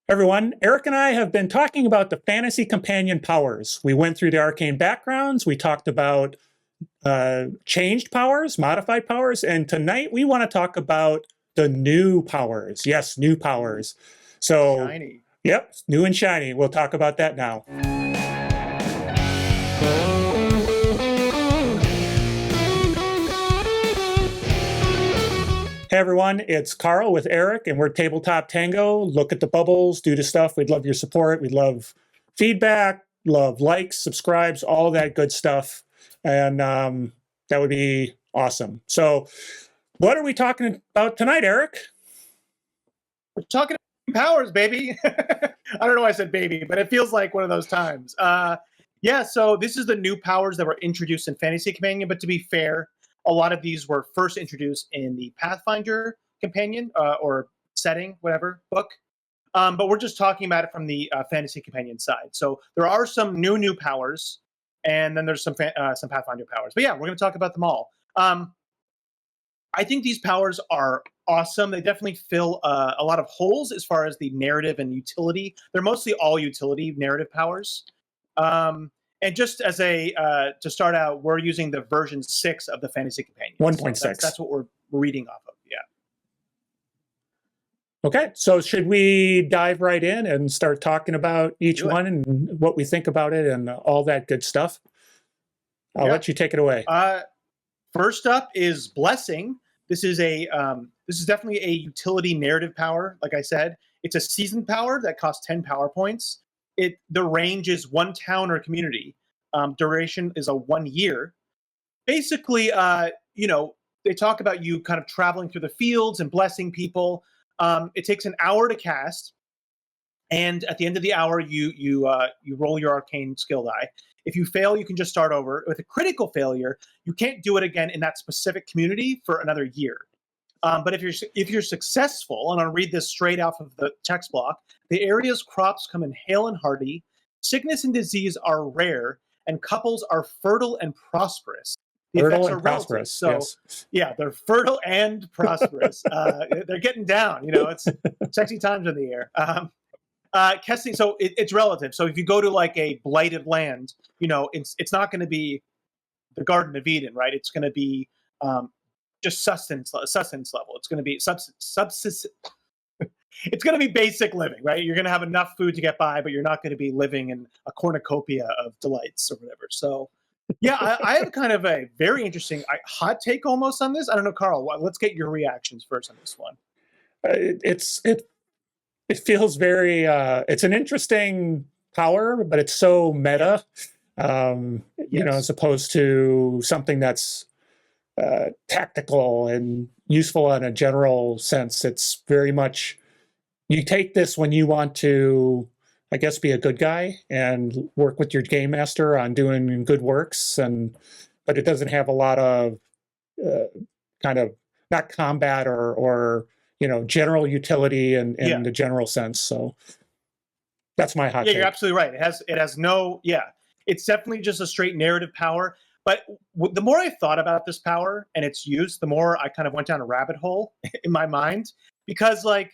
Everyone, Eric and I have been talking about the fantasy companion powers. We went through the arcane backgrounds, we talked about changed powers, modified powers, and tonight we want to talk about the new powers. Yes, new powers. So, Shiny. Yep, new and shiny. We'll talk about that now. Hey everyone, it's Carl with Eric, and we're Tabletop Tango. Look at the bubbles, do the stuff. We'd love your support. We'd love feedback, love likes, subscribes, all that good stuff. And that would be awesome. So what are we talking about tonight, Eric? We're talking about powers, baby. I don't know why I said baby, but it feels like one of those times. Yeah, so this is the new powers that were introduced in Fantasy Companion, but to be fair, a lot of these were first introduced in the Pathfinder Companion or setting, whatever, book. But we're just talking about it from the Fantasy Companion side. So there are some new powers, and then there's some Pathfinder powers. But yeah, we're going to talk about them all. I think these powers are awesome. They definitely fill a lot of holes as far as the narrative and utility. They're mostly all utility narrative powers. And just as a to start out, we're using the version 6 of the Fantasy Companion. 1.6. So that's what we're reading off of. Yeah. Okay, so should we dive right in and start talking about each one and what we think about it and all that good stuff? I'll let you take it away. First up is Blessing. This is definitely a utility narrative power. Like I said, it's a seasoned power that costs 10 power points. The range is 1 town or community. Duration is 1 year. Basically, they talk about you kind of traveling through the fields and blessing people. It takes an hour to cast, and at the end of the hour, you roll your arcane skill die. If you fail, you can just start over. With a critical failure, you can't do it again in that specific community for another year. But if you're successful, and I'll read this straight off of the text block, the area's crops come in hale and hearty, sickness and disease are rare, and couples are fertile and prosperous. The fertile effects are and prosperous. So, yes. Yeah, they're fertile and prosperous. They're getting down. It's sexy times in the air. Casting, so it's relative. So if you go to like a blighted land, it's not going to be the Garden of Eden, right? It's going to be just sustenance level. It's going to be subsistence. It's going to be basic living, right? You're going to have enough food to get by, but you're not going to be living in a cornucopia of delights or whatever. So, yeah, I have kind of a very interesting hot take almost on this. I don't know, Carl. Let's get your reactions first on this one. It feels very. It's an interesting power, but it's so meta. As opposed to something that's tactical and useful in a general sense. It's very much, you take this when you want to, I guess, be a good guy and work with your game master on doing good works, but it doesn't have a lot of kind of not combat or general utility in the general sense. So that's my hot take. You're absolutely right. It has no, it's definitely just a straight narrative power. But the more I thought about this power and its use, the more I kind of went down a rabbit hole in my mind. Because, on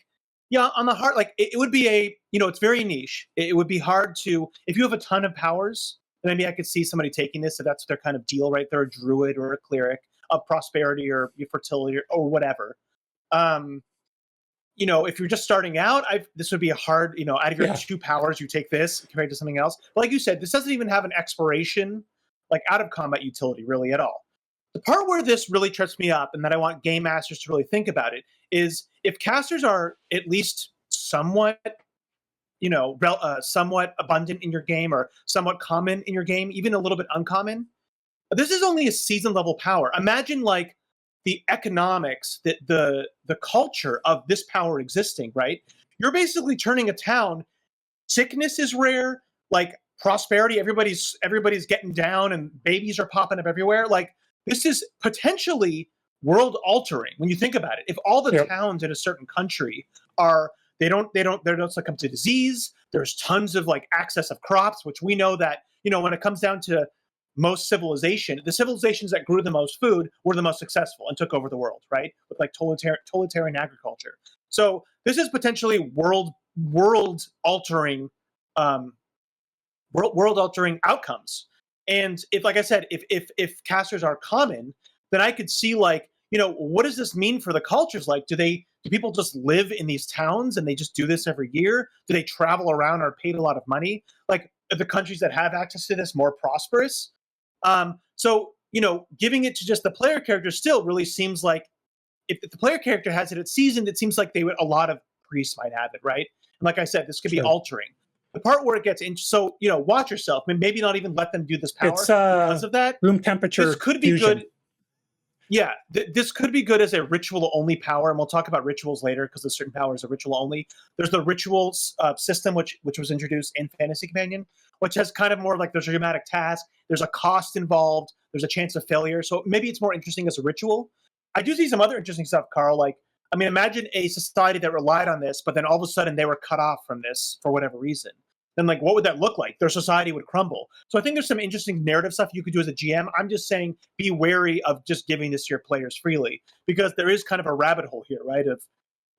the heart, it would be it's very niche. It would be hard to, if you have a ton of powers, then maybe I could see somebody taking this if that's their kind of deal, right? They're a druid or a cleric of prosperity or fertility or whatever. If you're just starting out, this would be a hard, out of your 2 powers, you take this compared to something else. But like you said, this doesn't even have an expiration, out of combat utility really at all. The part where this really trips me up and that I want game masters to really think about it is if casters are at least somewhat, somewhat abundant in your game or somewhat common in your game, even a little bit uncommon, this is only a season level power. Imagine the economics, the culture of this power existing, right? You're basically turning a town. Sickness is rare, prosperity, everybody's getting down and babies are popping up everywhere. This is potentially world altering when you think about it. If all the towns in a certain country they don't succumb to disease, there's tons of access of crops, which we know that, when it comes down to most civilization, the civilizations that grew the most food were the most successful and took over the world, right? With totalitarian agriculture. So this is potentially world world altering outcomes. And if, like I said, if casters are common, then I could see, like, what does this mean for the cultures? Like, do people just live in these towns and they just do this every year? Do they travel around, are paid a lot of money? Like, are the countries that have access to this more prosperous? So giving it to just the player character still really seems like, if the player character has it at seasoned, it seems like a lot of priests might have it, right? And like I said, this could be altering. The part where it gets so watch yourself. I mean, maybe not even let them do this power because of that. Room temperature. This could be good. Yeah, this could be good as a ritual only power, and we'll talk about rituals later because a certain power is a ritual only. There's the rituals system, which was introduced in Fantasy Companion, which has kind of more like there's a dramatic task, there's a cost involved, there's a chance of failure. So maybe it's more interesting as a ritual. I do see some other interesting stuff, Carl. Like, I mean, imagine a society that relied on this, but then all of a sudden they were cut off from this for whatever reason. Then, like, what would that look like? Their society would crumble. So I think there's some interesting narrative stuff you could do as a GM. I'm just saying be wary of just giving this to your players freely, because there is kind of a rabbit hole here, right? Of,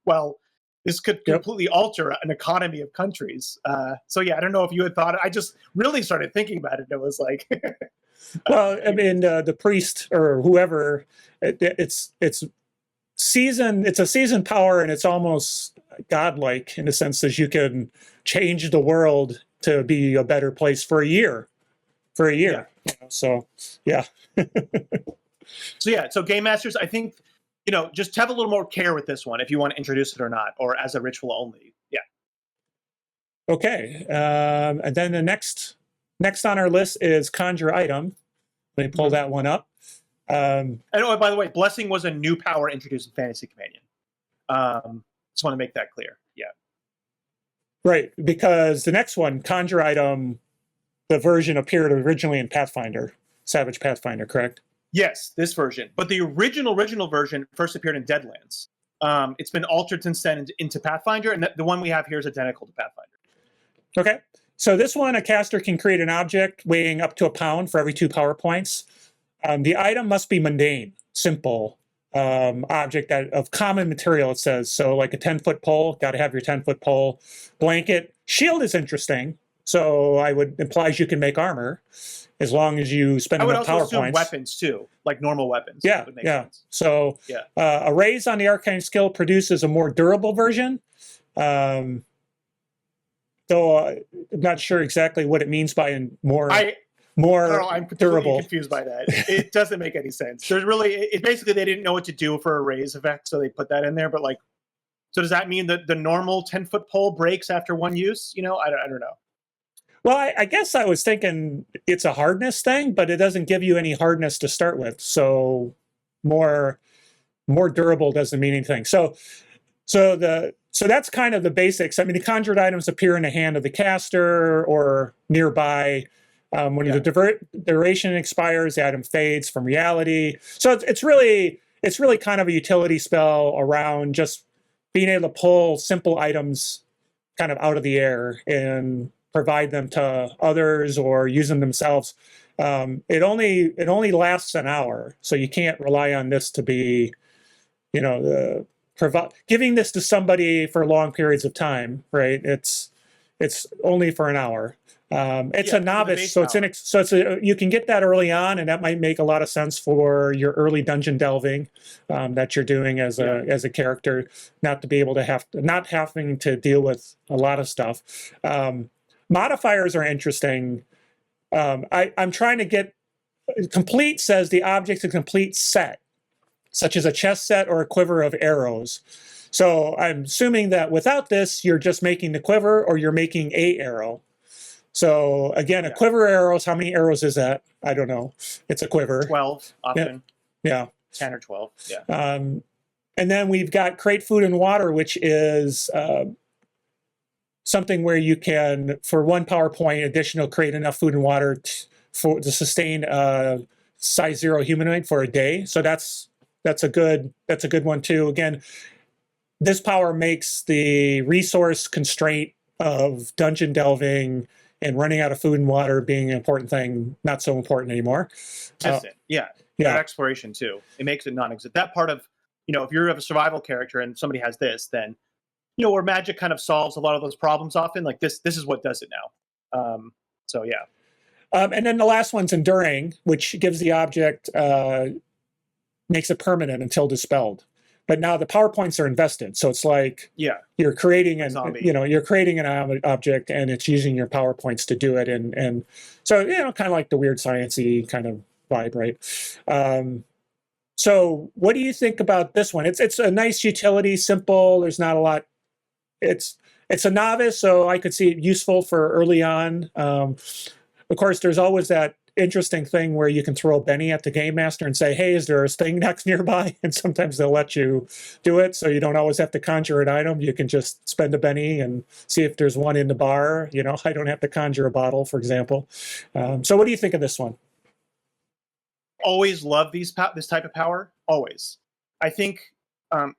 well, this could completely alter an economy of countries. So yeah, I don't know if you had thought it. I just really started thinking about it. And it was like, well, I mean, the priest or whoever, it's season. It's a season power, and it's almost godlike in the sense that you can change the world to be a better place for a year. Yeah. So yeah. So Game Masters, I think, just have a little more care with this one if you want to introduce it or not, or as a ritual only. Yeah. Okay. And then the next on our list is Conjure Item. Let me pull that one up. And by the way, Blessing was a new power introduced in Fantasy Companion. Just want to make that clear. Yeah. Right, because the next one, Conjure Item, the version appeared originally in Pathfinder, Savage Pathfinder, correct? Yes, this version. But the original version first appeared in Deadlands. It's been altered since then into Pathfinder, and the one we have here is identical to Pathfinder. Okay. So this one, a caster can create an object weighing up to 1 pound for every 2 power points. The item must be mundane, simple, object that of common material, it says. So like a 10-foot pole, got to have your 10-foot pole. Blanket. Shield is interesting. So I would implies you can make armor as long as you spend enough power points. I would also assume weapons too, like normal weapons. Yeah, sense. So a raise on the arcane skill produces a more durable version. Though I'm not sure exactly what it means by more Carl, I'm durable. Confused by that. It doesn't make any sense. There's really, basically they didn't know what to do for a raise effect, so they put that in there. But like, so does that mean that the normal 10-foot pole breaks after one use? I don't know. Well, I guess I was thinking it's a hardness thing, but it doesn't give you any hardness to start with. So more durable doesn't mean anything. So that's kind of the basics. I mean, the conjured items appear in the hand of the caster or nearby. When the duration expires, the item fades from reality. So it's really kind of a utility spell around just being able to pull simple items kind of out of the air and provide them to others or use them themselves. It only lasts an hour, so you can't rely on this to be, giving this to somebody for long periods of time, right? It's only for an hour. It's a novice, so you can get that early on, and that might make a lot of sense for your early dungeon delving that you're doing as a character, not having to deal with a lot of stuff. Modifiers are interesting. I'm trying to get complete. Says the object's a complete set, such as a chest set or a quiver of arrows. So I'm assuming that without this, you're just making the quiver or you're making a arrow. So again, a quiver arrows, how many arrows is that? I don't know. It's a quiver. 12 often. Yeah. 10 or 12. Yeah. And then we've got create food and water, which is something where you can, for 1 power point additional, create enough food and water to sustain size 0 humanoid for a day. So that's a good one too. Again, this power makes the resource constraint of dungeon delving and running out of food and water being an important thing not so important anymore. Yeah. Exploration too. It makes it non-existent. That part of, if you're a survival character and somebody has this, then where magic kind of solves a lot of those problems often. Like this is what does it now. So yeah. And then the last one's Enduring, which gives the object, makes it permanent until dispelled. But now the power points are invested, so it's like you're creating an object, and it's using your power points to do it, and so kind of like the weird sciencey kind of vibe, right? So what do you think about this one? It's a nice utility, simple. There's not a lot. It's a novice, so I could see it useful for early on. Of course, there's always that interesting thing where you can throw a Benny at the game master and say, hey, is there a thing next nearby? And sometimes they'll let you do it, so you don't always have to conjure an item. You can just spend a Benny and see if there's one in the bar. I don't have to conjure a bottle, for example. So what do you think of this one? Always love this type of power, always. I think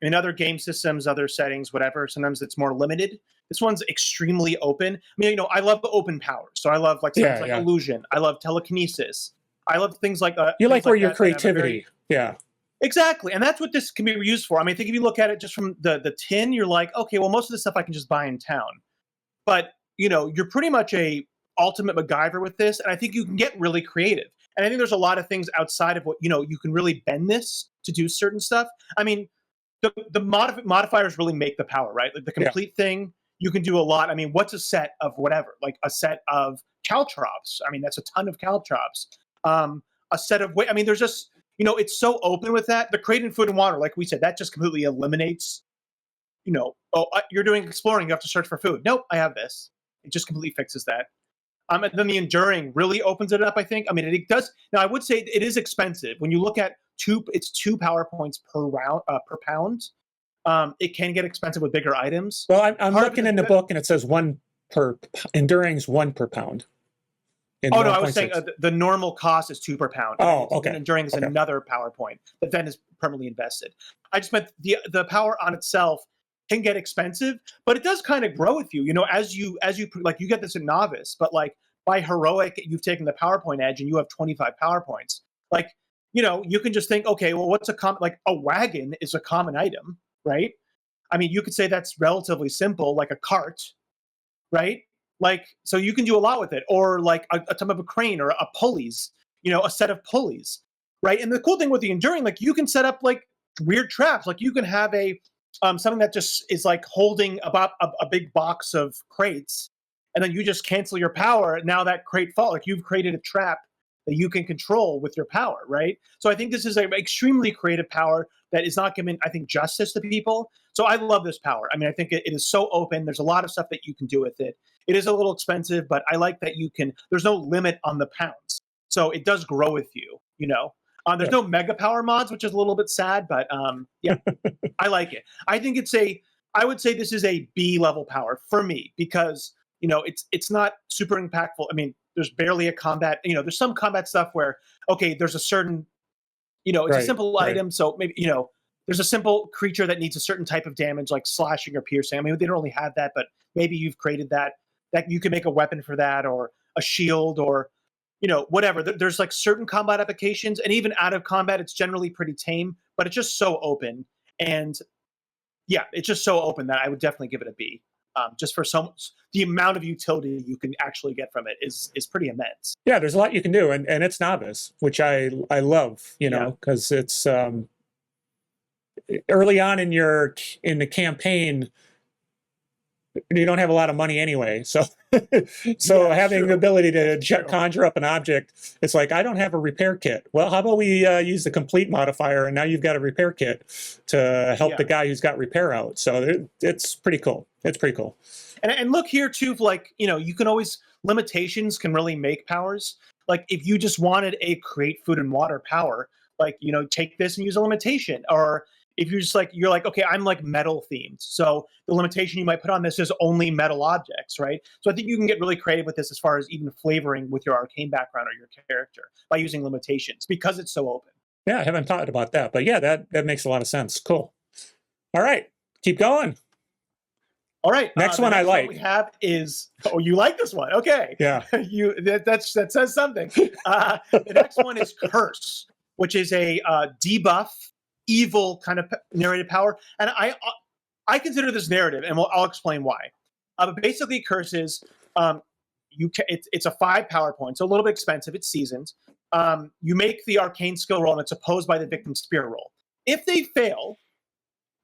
in other game systems, other settings, whatever, sometimes it's more limited. This one's extremely open. I mean, I love the open power. So I love things like illusion. I love telekinesis. I love things like you like where your creativity. Yeah. Exactly. And that's what this can be used for. I mean, I think if you look at it just from the tin, you're like, okay, well, most of this stuff I can just buy in town. But, you're pretty much a ultimate MacGyver with this. And I think you can get really creative. And I think there's a lot of things outside of what, you can really bend this to do certain stuff. I mean, the modifiers really make the power, right? Like the complete thing, you can do a lot. I mean, what's a set of whatever? Like a set of caltrops. I mean, that's a ton of caltrops. A set of, I mean, there's just, it's so open with that. The creating food and water, like we said, that just completely eliminates, you're doing exploring, you have to search for food. Nope, I have this. It just completely fixes that. And then the Enduring really opens it up, I think. I mean, it does. Now, I would say it is expensive. When you look at it's 2 power points per round, per pound. It can get expensive with bigger items. Well, I'm looking in the book, and it says Enduring's 1 per pound. Oh, no, I was saying the normal cost is 2 per pound. Oh, okay. And Enduring is another power point that then is permanently invested. I just meant the power on itself can get expensive, but it does kind of grow with you. As you like, you get this in novice, but like by heroic, you've taken the PowerPoint edge and you have 25 PowerPoints. Like, you can just think, okay, well, what's like a wagon is a common item, right? I mean, you could say that's relatively simple, like a cart, right? Like, so you can do a lot with it, or like a type of a crane or a pulleys, a set of pulleys, right? And the cool thing with the Enduring, like you can set up like weird traps. Like you can have something that just is like holding about a big box of crates, and then you just cancel your power. Now that crate falls, like you've created a trap that you can control with your power, right? So I think this is an extremely creative power that is not giving, I think, justice to people. So I love this power. I mean, I think it is so open. There's a lot of stuff that you can do with it. It is a little expensive, but I like that there's no limit on the pounds. So it does grow with you, There's no mega power mods, which is a little bit sad, but yeah, I like it. I think I would say this is a B level power for me because, it's not super impactful. I mean, there's barely a combat, there's some combat stuff where, okay, there's a certain, it's a simple item. So maybe, there's a simple creature that needs a certain type of damage, like slashing or piercing. I mean, they don't really have that, but maybe you've created that you can make a weapon for that, or a shield, or, whatever. There's like certain combat applications, and even out of combat, it's generally pretty tame, but it's just so open. And yeah, it's just so open that I would definitely give it a B. Just for the amount of utility you can actually get from it is pretty immense. Yeah, there's a lot you can do, and it's novice, which I love, because it's early on in the campaign, you don't have a lot of money anyway, so having the ability to conjure up an object, it's like, I don't have a repair kit. Well, how about we use the complete modifier, and now you've got a repair kit to help the guy who's got repair out. So it's pretty cool. It's pretty cool. And look here too, like, you can always, limitations can really make powers. Like if you just wanted a create food and water power, like, take this and use a limitation. Or if you're just like, okay, I'm like metal themed, so the limitation you might put on this is only metal objects, right? So I think you can get really creative with this as far as even flavoring with your arcane background or your character by using limitations, because it's so open. Yeah, I haven't thought about that, but yeah, that makes a lot of sense. Cool. All right, keep going. All right. Next one I like. What we have is, you like this one? Okay. Yeah. That says something. The next one is Curse, which is a debuff, evil kind of narrated power. And I consider this narrative, and I'll explain why. But basically, curses. It's a 5 power point, so a little bit expensive. It's seasoned. You make the arcane skill roll, and it's opposed by the victim's spirit roll. If they fail,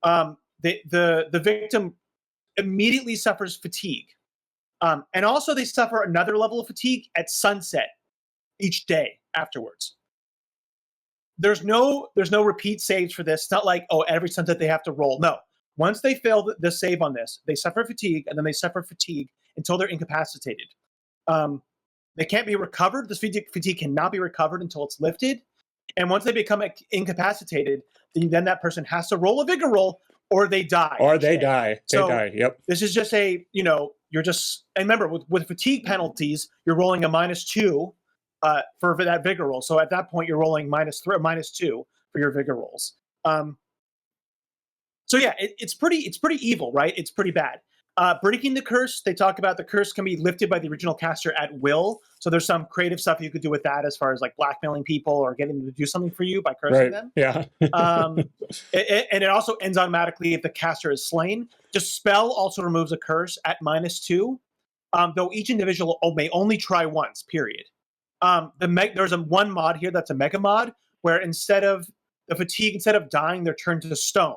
the victim immediately suffers fatigue, and also they suffer another level of fatigue at sunset each day afterwards. There's no repeat saves for this. It's not like, oh, every sunset they have to roll. No. Once they fail the save on this, they suffer fatigue, and then they suffer fatigue until they're incapacitated. They can't be recovered. This fatigue cannot be recovered until it's lifted. And once they become incapacitated, then that person has to roll a vigor roll, or they die. Or they die. They die. Yep. This is just you're just, and remember, with fatigue penalties, you're rolling a -2 for that vigor roll. So at that point, you're rolling -3 or -2 for your vigor rolls. So yeah, it's pretty evil, right? It's pretty bad. Breaking the curse, they talk about the curse can be lifted by the original caster at will. So there's some creative stuff you could do with that, as far as like blackmailing people or getting them to do something for you by cursing them. Yeah. And it also ends automatically if the caster is slain. Dispel also removes a curse at -2, though each individual may only try once. Period. There's one mod here that's a mega mod where instead of dying, they're turned to stone.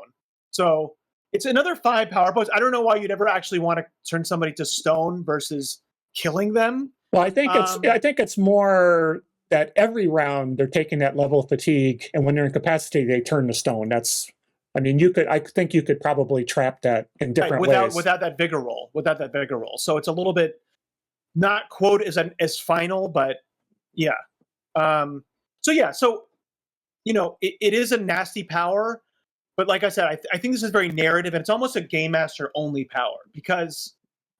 So it's another 5 power points. I don't know why you'd ever actually want to turn somebody to stone versus killing them. Well, I think it's more that every round they're taking that level of fatigue, and when they're incapacitated, they turn to stone. I think you could probably trap that in different ways without that vigor roll. So it's a little bit not quote as final, but yeah. It is a nasty power. But like I said, I think this is very narrative, and it's almost a game master only power, because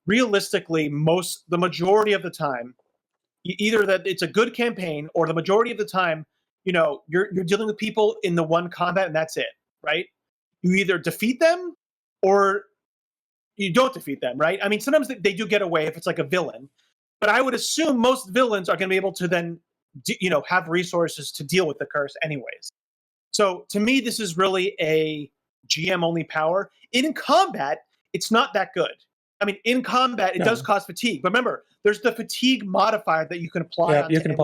realistically, the majority of the time, either that it's a good campaign, or the majority of the time, you're dealing with people in the one combat, and that's it, right? You either defeat them or you don't defeat them, right? I mean, sometimes they do get away if it's like a villain, but I would assume most villains are going to be able to then, have resources to deal with the curse anyways. So to me, this is really a GM-only power. In combat, it's not that good. I mean, in combat, it does cause fatigue. But remember, there's the fatigue modifier that you can apply onto 2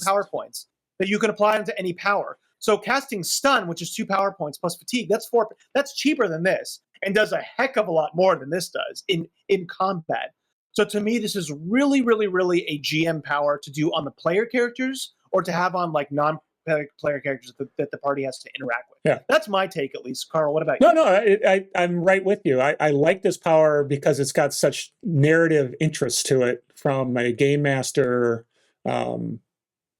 power points that you can apply onto any power. So casting stun, which is 2 power points plus fatigue, that's 4. That's cheaper than this and does a heck of a lot more than this does in combat. So to me, this is really, really, really a GM power to do on the player characters, or to have on like non-player characters that the party has to interact with. Yeah. That's my take, at least. Carl, what about you? No, I'm right with you. I like this power because it's got such narrative interest to it from a game master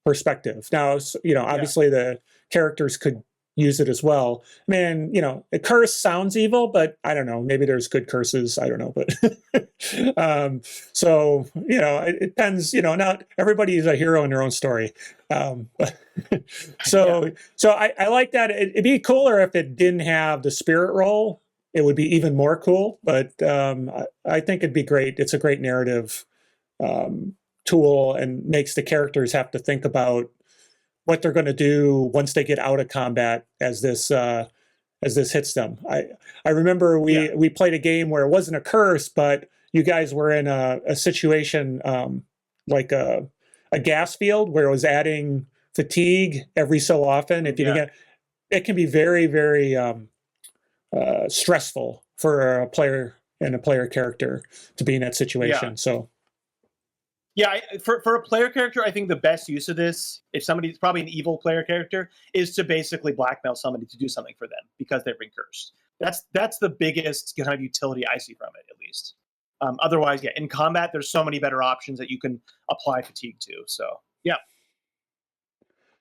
perspective. Now, obviously the characters could use it as well. I mean, a curse sounds evil, but I don't know. Maybe there's good curses. I don't know, but it depends. Not everybody is a hero in their own story. So I like that. It'd be cooler if it didn't have the spirit roll. It would be even more cool. But I think it'd be great. It's a great narrative tool, and makes the characters have to think about what they're going to do once they get out of combat as this hits them. I remember we played a game where it wasn't a curse, but you guys were in a situation like a gas field where it was adding fatigue every so often. If you didn't get, it can be very, very stressful for a player and a player character to be in that situation. Yeah. So. Yeah, for a player character, I think the best use of this, if somebody's probably an evil player character, is to basically blackmail somebody to do something for them because they've been cursed. That's the biggest kind of utility I see from it, at least. Otherwise, in combat, there's so many better options that you can apply fatigue to. So, yeah.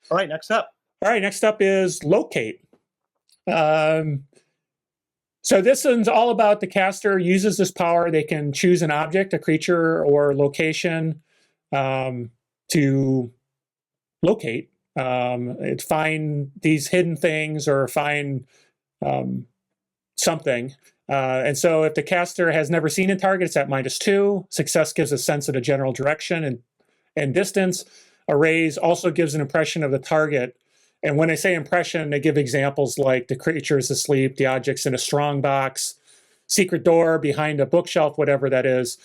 All right, next up is locate. So this one's all about the caster uses this power. They can choose an object, a creature, or location to locate. Find these hidden things or find something. And so if the caster has never seen a target, it's at -2. Success gives a sense of the general direction and distance. A raise also gives an impression of the target. And when I say impression, they give examples like the creature is asleep, the object's in a strong box. secret door behind a bookshelf, whatever that is.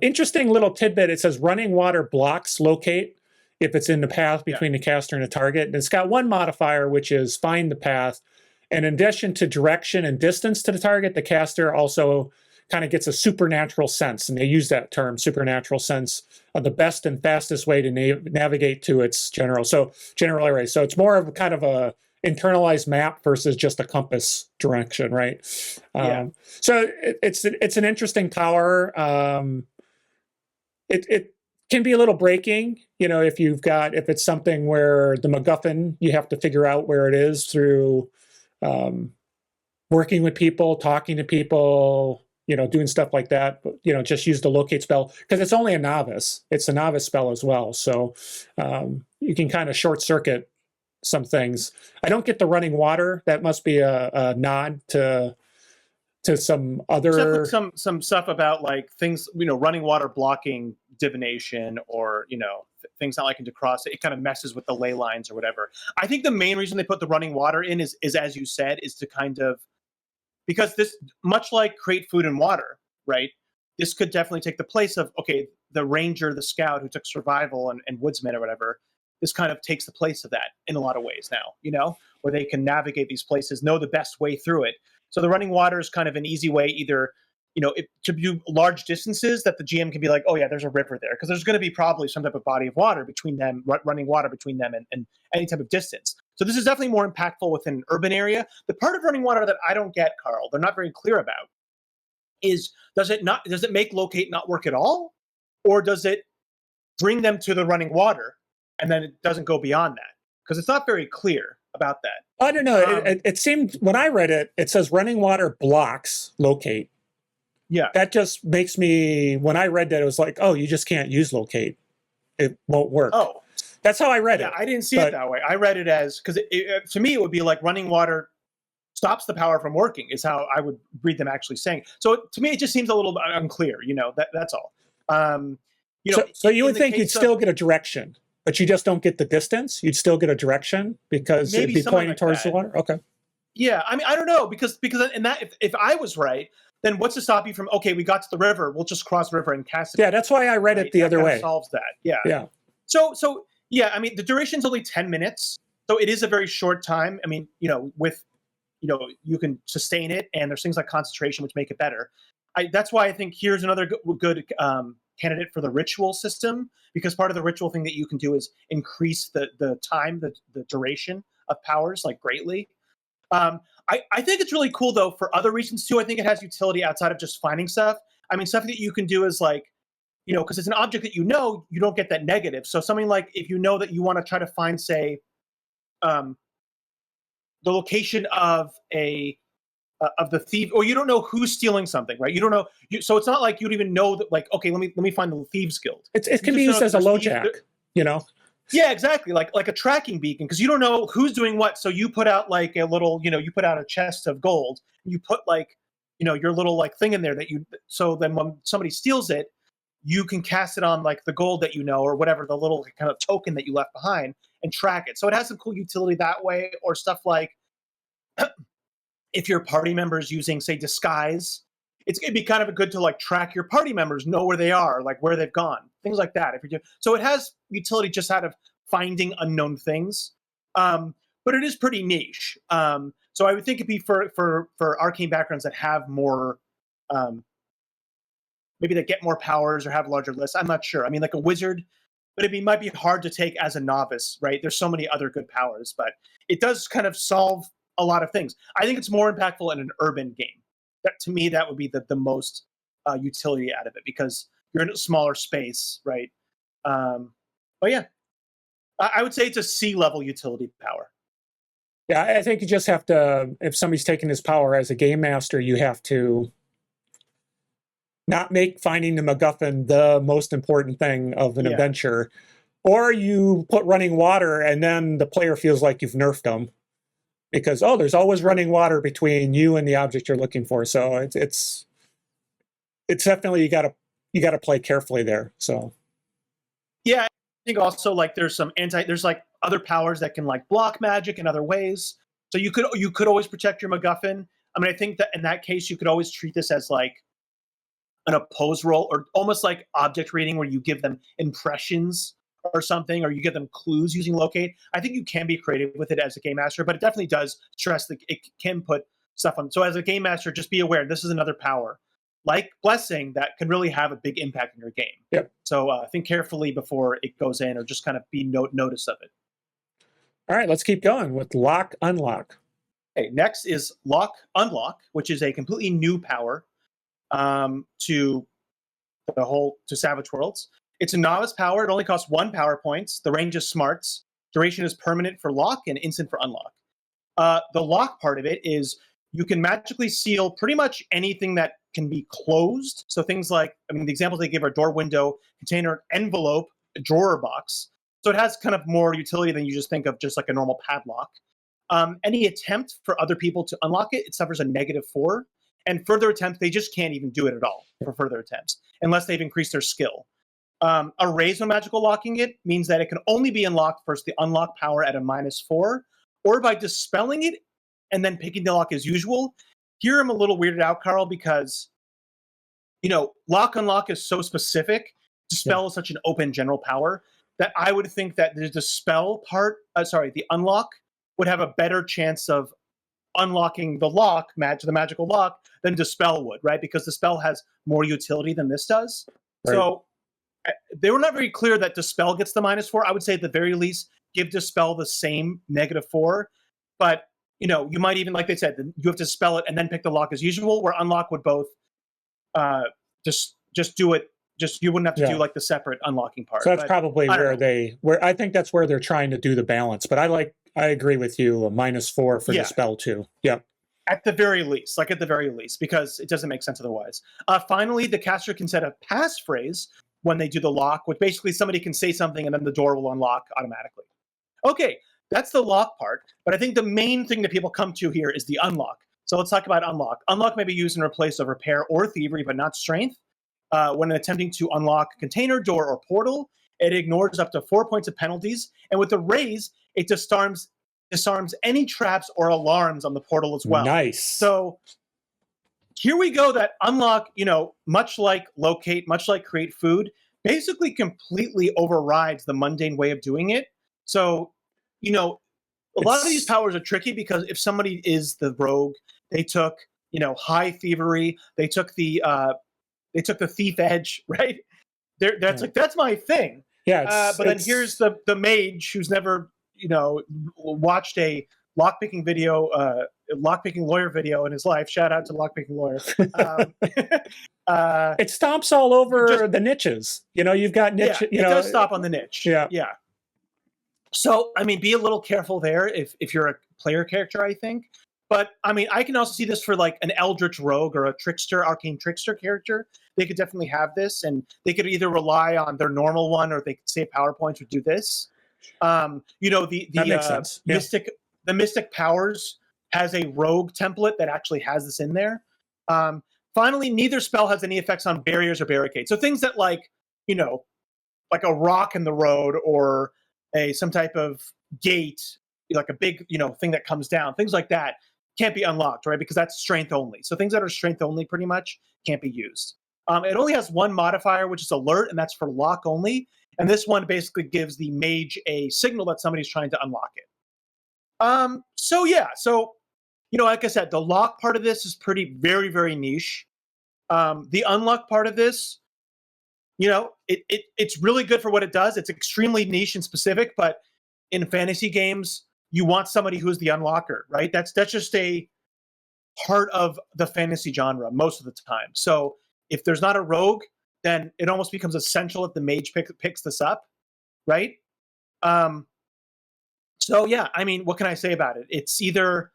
Interesting little tidbit. It says running water blocks locate if it's in the path between the caster and the target. And it's got one modifier, which is find the path. And in addition to direction and distance to the target, the caster also kind of gets a supernatural sense. And they use that term, supernatural sense, of the best and fastest way to navigate to its general area. So it's more of kind of a internalized map versus just a compass direction, right? So it's an interesting power. It can be a little breaking, if it's something where the MacGuffin, you have to figure out where it is through working with people, talking to people, doing stuff like that. But, just use the locate spell because it's only a novice. It's a novice spell as well. So you can kind of short circuit some things. I don't get the running water. That must be a nod to some other some stuff about like things, running water blocking divination or things not liking to cross it kind of messes with the ley lines or whatever. I think the main reason they put the running water in is as you said, is to kind of, because this, much like create food and water, right, this could definitely take the place of, okay, the ranger, the scout who took survival and woodsman or whatever, this kind of takes the place of that in a lot of ways now, where they can navigate these places, know the best way through it. So the running water is kind of an easy way, either, to do large distances that the GM can be like, oh yeah, there's a river there. Because there's going to be probably some type of body of water between them, running water between them and any type of distance. So this is definitely more impactful within an urban area. The part of running water that I don't get, Carl, they're not very clear about, is does it make locate not work at all? Or does it bring them to the running water and then it doesn't go beyond that? Because it's not very clear about that. I don't know. It seemed, when I read it, it says running water blocks locate. Yeah. That just makes me, when I read that, it was like, oh, you just can't use locate. It won't work. Oh. That's how I read it. I didn't see it that way. I read it as, because to me, it would be like running water stops the power from working, is how I would read them actually saying. So to me, it just seems a little unclear, that's all. So you would think you'd still get a direction, but you just don't get the distance? You'd still get a direction because it'd be pointing like towards the water? Okay. Yeah, I mean, I don't know, because in that, if I was right, then what's to stop you from, okay, we got to the river, we'll just cross the river and cast it. Yeah, that's why I read it the other way. Solves that. Yeah. Yeah. So yeah, I mean, the duration's only 10 minutes, so it is a very short time. I mean, with, you can sustain it, and there's things like concentration which make it better. That's why I think here's another good candidate for the ritual system, because part of the ritual thing that you can do is increase the time, the duration of powers like greatly. I think it's really cool though for other reasons too. I think it has utility outside of just finding stuff. I mean, stuff that you can do is like, because it's an object that you don't get that negative. So something like if you know that you want to try to find, say, the location of the thief, or you don't know who's stealing something, right? You don't know, so it's not like you'd even know that, like, okay, let me find the thieves guild. It can be used as a LoJack, Yeah, exactly, like a tracking beacon, because you don't know who's doing what. So you put out like a little, you put out a chest of gold. You put like, your little like thing in there so then when somebody steals it, you can cast it on like the gold that or whatever, the little kind of token that you left behind, and track it. So it has some cool utility that way, or stuff like if your party members using, say, disguise, it'd be kind of good to like track your party members, know where they are, like where they've gone, things like that. So it has utility just out of finding unknown things, but it is pretty niche. So I would think it'd be for arcane backgrounds that have more, maybe that get more powers or have larger lists. I'm not sure. I mean, like a wizard, but it might be hard to take as a novice, right? There's so many other good powers, but it does kind of solve a lot of things. I think it's more impactful in an urban game. To me, that would be the most utility out of it, because you're in a smaller space, right? But yeah, I would say it's a C-level utility power. Yeah, I think you just have to, if somebody's taking this power as a game master, you have to not make finding the MacGuffin the most important thing of an adventure, or you put running water and then the player feels like you've nerfed them because, oh, there's always running water between you and the object you're looking for. So it's definitely, you gotta play carefully there. So yeah, I think also like there's like other powers that can like block magic in other ways. So you could always protect your MacGuffin. I mean, I think that in that case, you could always treat this as like an oppose roll, or almost like object reading, where you give them impressions or something, or you give them clues using locate. I think you can be creative with it as a game master, but it definitely does stress that it can put stuff on. So as a game master, just be aware this is another power, like blessing, that can really have a big impact in your game. Yep. So think carefully before it goes in, or just kind of be notice of it. All right, let's keep going with lock unlock. Okay, next is lock unlock, which is a completely new power to Savage Worlds. It's a novice power. It only costs 1 power points. The range is smarts. Duration is permanent for lock and instant for unlock. The lock part of it is you can magically seal pretty much anything that can be closed. So things like, I mean, the examples they give are door, window, container, envelope, drawer box. So it has kind of more utility than you just think of just like a normal padlock. Any attempt for other people to unlock it, it suffers a -4. And further attempts, they just can't even do it at all for further attempts, unless they've increased their skill. A raise when magical locking it means that it can only be unlocked versus the unlock power at a -4, or by dispelling it and then picking the lock as usual. Here I'm a little weirded out, Carl, because, you know, lock unlock is so specific. Dispel is such an open general power that I would think that the dispel part, the unlock, would have a better chance of unlocking the lock, the magical lock, than dispel would, right? Because dispel has more utility than this does. Right. So they were not very clear that dispel gets the -4. I would say at the very least give dispel the same -4, but you know, you might even, like they said, you have to spell it and then pick the lock as usual, where unlock would both just do it. Just you wouldn't have to do like the separate unlocking part. So that's probably where I think that's where they're trying to do the balance. But I agree with you, a -4 for dispel too. Yeah. At the very least, because it doesn't make sense otherwise. Finally, the caster can set a passphrase when they do the lock, which basically somebody can say something and then the door will unlock automatically. Okay, that's the lock part. But I think the main thing that people come to here is the unlock. So let's talk about unlock. Unlock may be used in replace of repair or thievery, but not strength. When attempting to unlock a container, door, or portal, it ignores up to 4 points of penalties. And with the raise, it disarms any traps or alarms on the portal as well. Nice. So here we go. That unlock, you know, much like locate, much like create food, basically completely overrides the mundane way of doing it. So, you know, a lot of these powers are tricky because if somebody is the rogue, they took, you know, high thievery, they took the thief edge, right? That's like, that's my thing. Yeah. But then here's the mage who's never, you know, watched a lockpicking lawyer video in his life. Shout out to lockpicking lawyer. It stomps all over the niches. You know, you've got niche. Yeah, it does stop on the niche. Yeah. Yeah. So, I mean, be a little careful there if you're a player character, I think. But, I mean, I can also see this for, like, an Eldritch Rogue or a Arcane Trickster character. They could definitely have this, and they could either rely on their normal one or they could save PowerPoints or do this. You know, that makes sense. The Mystic Powers has a Rogue template that actually has this in there. Finally, neither spell has any effects on barriers or barricades. So things that, like, you know, like a rock in the road or some type of gate, like a big, you know, thing that comes down, things like that can't be unlocked, right? Because that's strength only. So things that are strength only pretty much can't be used. It only has one modifier, which is alert, and that's for lock only. And this one basically gives the mage a signal that somebody's trying to unlock it. So you know, like I said, the lock part of this is very, very niche. The unlock part of this, you know, it's really good for what it does. It's extremely niche and specific, but in fantasy games, you want somebody who's the unlocker, right? That's just a part of the fantasy genre most of the time. So if there's not a rogue, then it almost becomes essential if the mage picks this up, right? So yeah, I mean, what can I say about it? It's either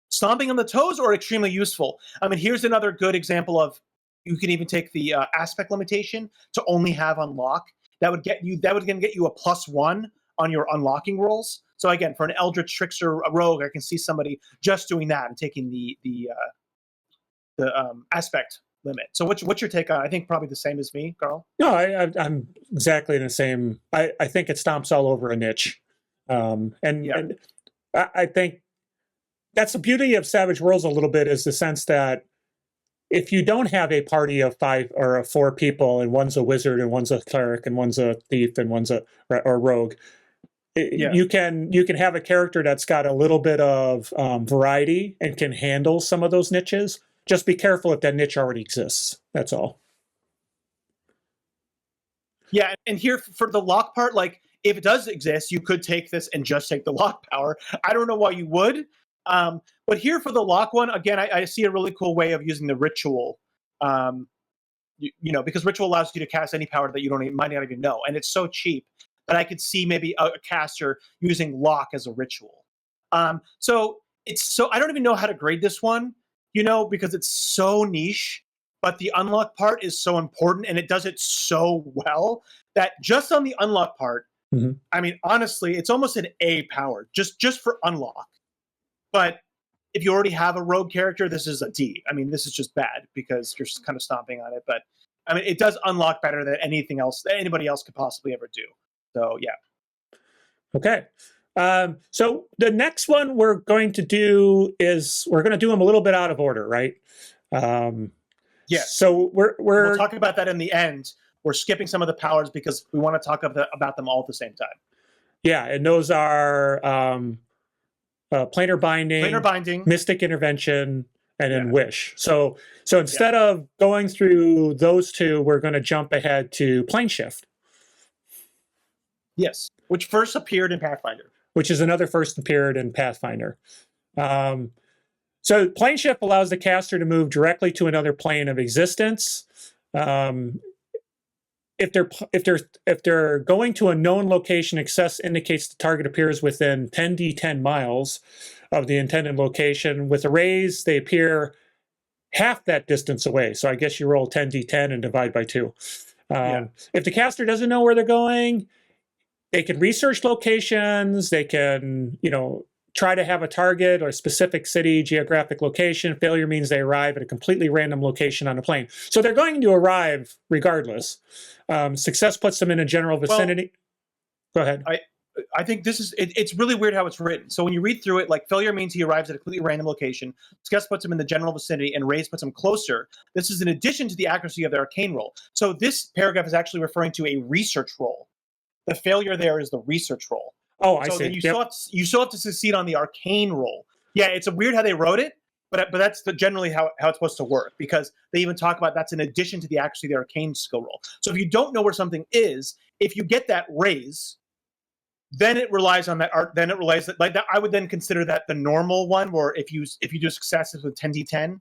stomping on the toes or extremely useful. I mean, here's another good example of, you can even take the aspect limitation to only have unlock. That would get you a +1 on your unlocking rolls. So again, for an Eldritch Trickster, a rogue, I can see somebody just doing that and taking the aspect limit. So what's your take on it? I think probably the same as me, Carl. No, I'm exactly the same. I think it stomps all over a niche. And I think that's the beauty of Savage Worlds a little bit, is the sense that if you don't have a party of 5 or 4 people, and one's a wizard and one's a cleric and one's a thief and one's a rogue, you can have a character that's got a little bit of variety and can handle some of those niches. Just be careful if that niche already exists. That's all. Yeah, and here for the lock part, like if it does exist, you could take this and just take the lock power. I don't know why you would. But here for the lock one, again, I see a really cool way of using the ritual. Because ritual allows you to cast any power that you might not even know, and it's so cheap that I could see maybe a caster using lock as a ritual. So I don't even know how to grade this one, because it's so niche. But the unlock part is so important, and it does it so well that just on the unlock part, I mean, honestly, it's almost an A power just for unlock. But if you already have a rogue character, this is a D. I mean, this is just bad because you're kind of stomping on it. But I mean, it does unlock better than anything else that anybody else could possibly ever do. So yeah. Okay. So the next one we're going to do is we're going to do them a little bit out of order, right? Yeah. So we'll talk about that in the end. We're skipping some of the powers because we want to talk about them all at the same time. Yeah, and those are Planar Binding, Mystic Intervention, and then Wish. So instead of going through those two, we're going to jump ahead to Plane Shift. Yes, which first appeared in Pathfinder. Which is another first appeared in Pathfinder. So Plane Shift allows the caster to move directly to another plane of existence. If they're going to a known location, access indicates the target appears within 10d10 miles of the intended location. With arrays, they appear half that distance away. So I guess you roll 10d10 and divide by 2. If the caster doesn't know where they're going, they can research locations. They can, try to have a target or a specific city, geographic location. Failure means they arrive at a completely random location on a plane. So they're going to arrive regardless. Success puts them in a general vicinity. Go ahead. I think it's really weird how it's written. So when you read through it, like failure means he arrives at a completely random location. Success puts him in the general vicinity, and raise puts him closer. This is in addition to the accuracy of the arcane roll. So this paragraph is actually referring to a research roll. The failure there is the research roll. Oh, I see. Then you still have to succeed on the arcane roll. Yeah, it's weird how they wrote it, but that's generally how it's supposed to work, because they even talk about that's in addition to the accuracy of the arcane skill roll. So if you don't know where something is, if you get that raise, then it relies on that art. Then it relies that, like that. I would then consider that the normal one, where if you do successes with 10d10,